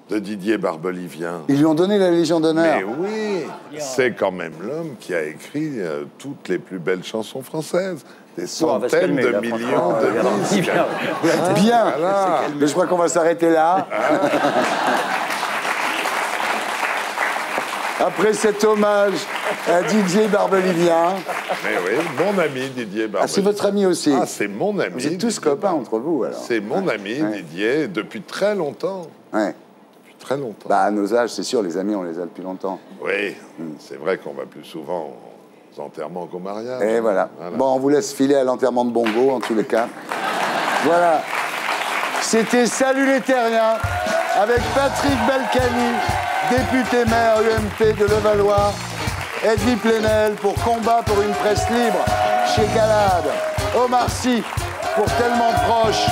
[SPEAKER 2] de Didier Barbelivien.
[SPEAKER 1] Ils lui ont donné la Légion d'honneur?
[SPEAKER 2] Mais oui, c'est quand même l'homme qui a écrit toutes les plus belles chansons françaises. Des centaines de millions de disques.
[SPEAKER 1] Bien. Voilà. Mais je crois qu'on va s'arrêter là. Après cet hommage à Didier Barbelivien.
[SPEAKER 2] Mais oui, mon ami Didier Barbelivien.
[SPEAKER 1] Ah, c'est votre ami aussi?
[SPEAKER 2] Ah, c'est mon ami.
[SPEAKER 1] Vous êtes tous copains entre vous, alors?
[SPEAKER 2] C'est mon ami Didier depuis très longtemps.
[SPEAKER 1] Ouais.
[SPEAKER 2] Depuis très longtemps.
[SPEAKER 1] Bah, à nos âges, c'est sûr, les amis, on les a depuis longtemps.
[SPEAKER 2] Oui, c'est vrai qu'on va plus souvent aux enterrements qu'aux mariages.
[SPEAKER 1] Et voilà. Bon, on vous laisse filer à l'enterrement de Bongo, en tous les cas. Voilà. C'était Salut les Terriens, avec Patrick Balkany, député maire UMP de Levallois, Edwy Plenel pour Combat pour une presse libre chez Galade, Omar Sy pour Tellement proche,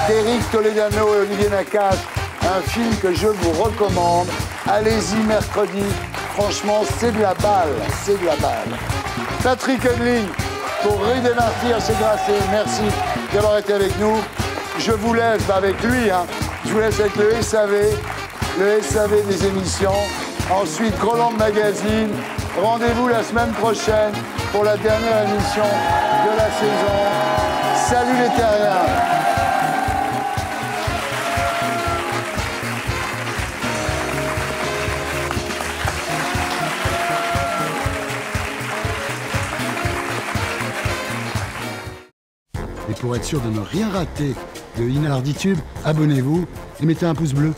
[SPEAKER 1] d'Éric Toledano et Olivier Nakache, un film que je vous recommande. Allez-y mercredi, franchement c'est de la balle, c'est de la balle. Patrick Hudlin pour Rue des Martyrs, c'est Grasset, merci d'avoir été avec nous. Je vous laisse avec lui, je vous laisse avec le SAV des émissions. Ensuite, Groland Magazine. Rendez-vous la semaine prochaine pour la dernière émission de la saison. Salut les Terriens!
[SPEAKER 17] Et pour être sûr de ne rien rater de Inarditube, abonnez-vous et mettez un pouce bleu.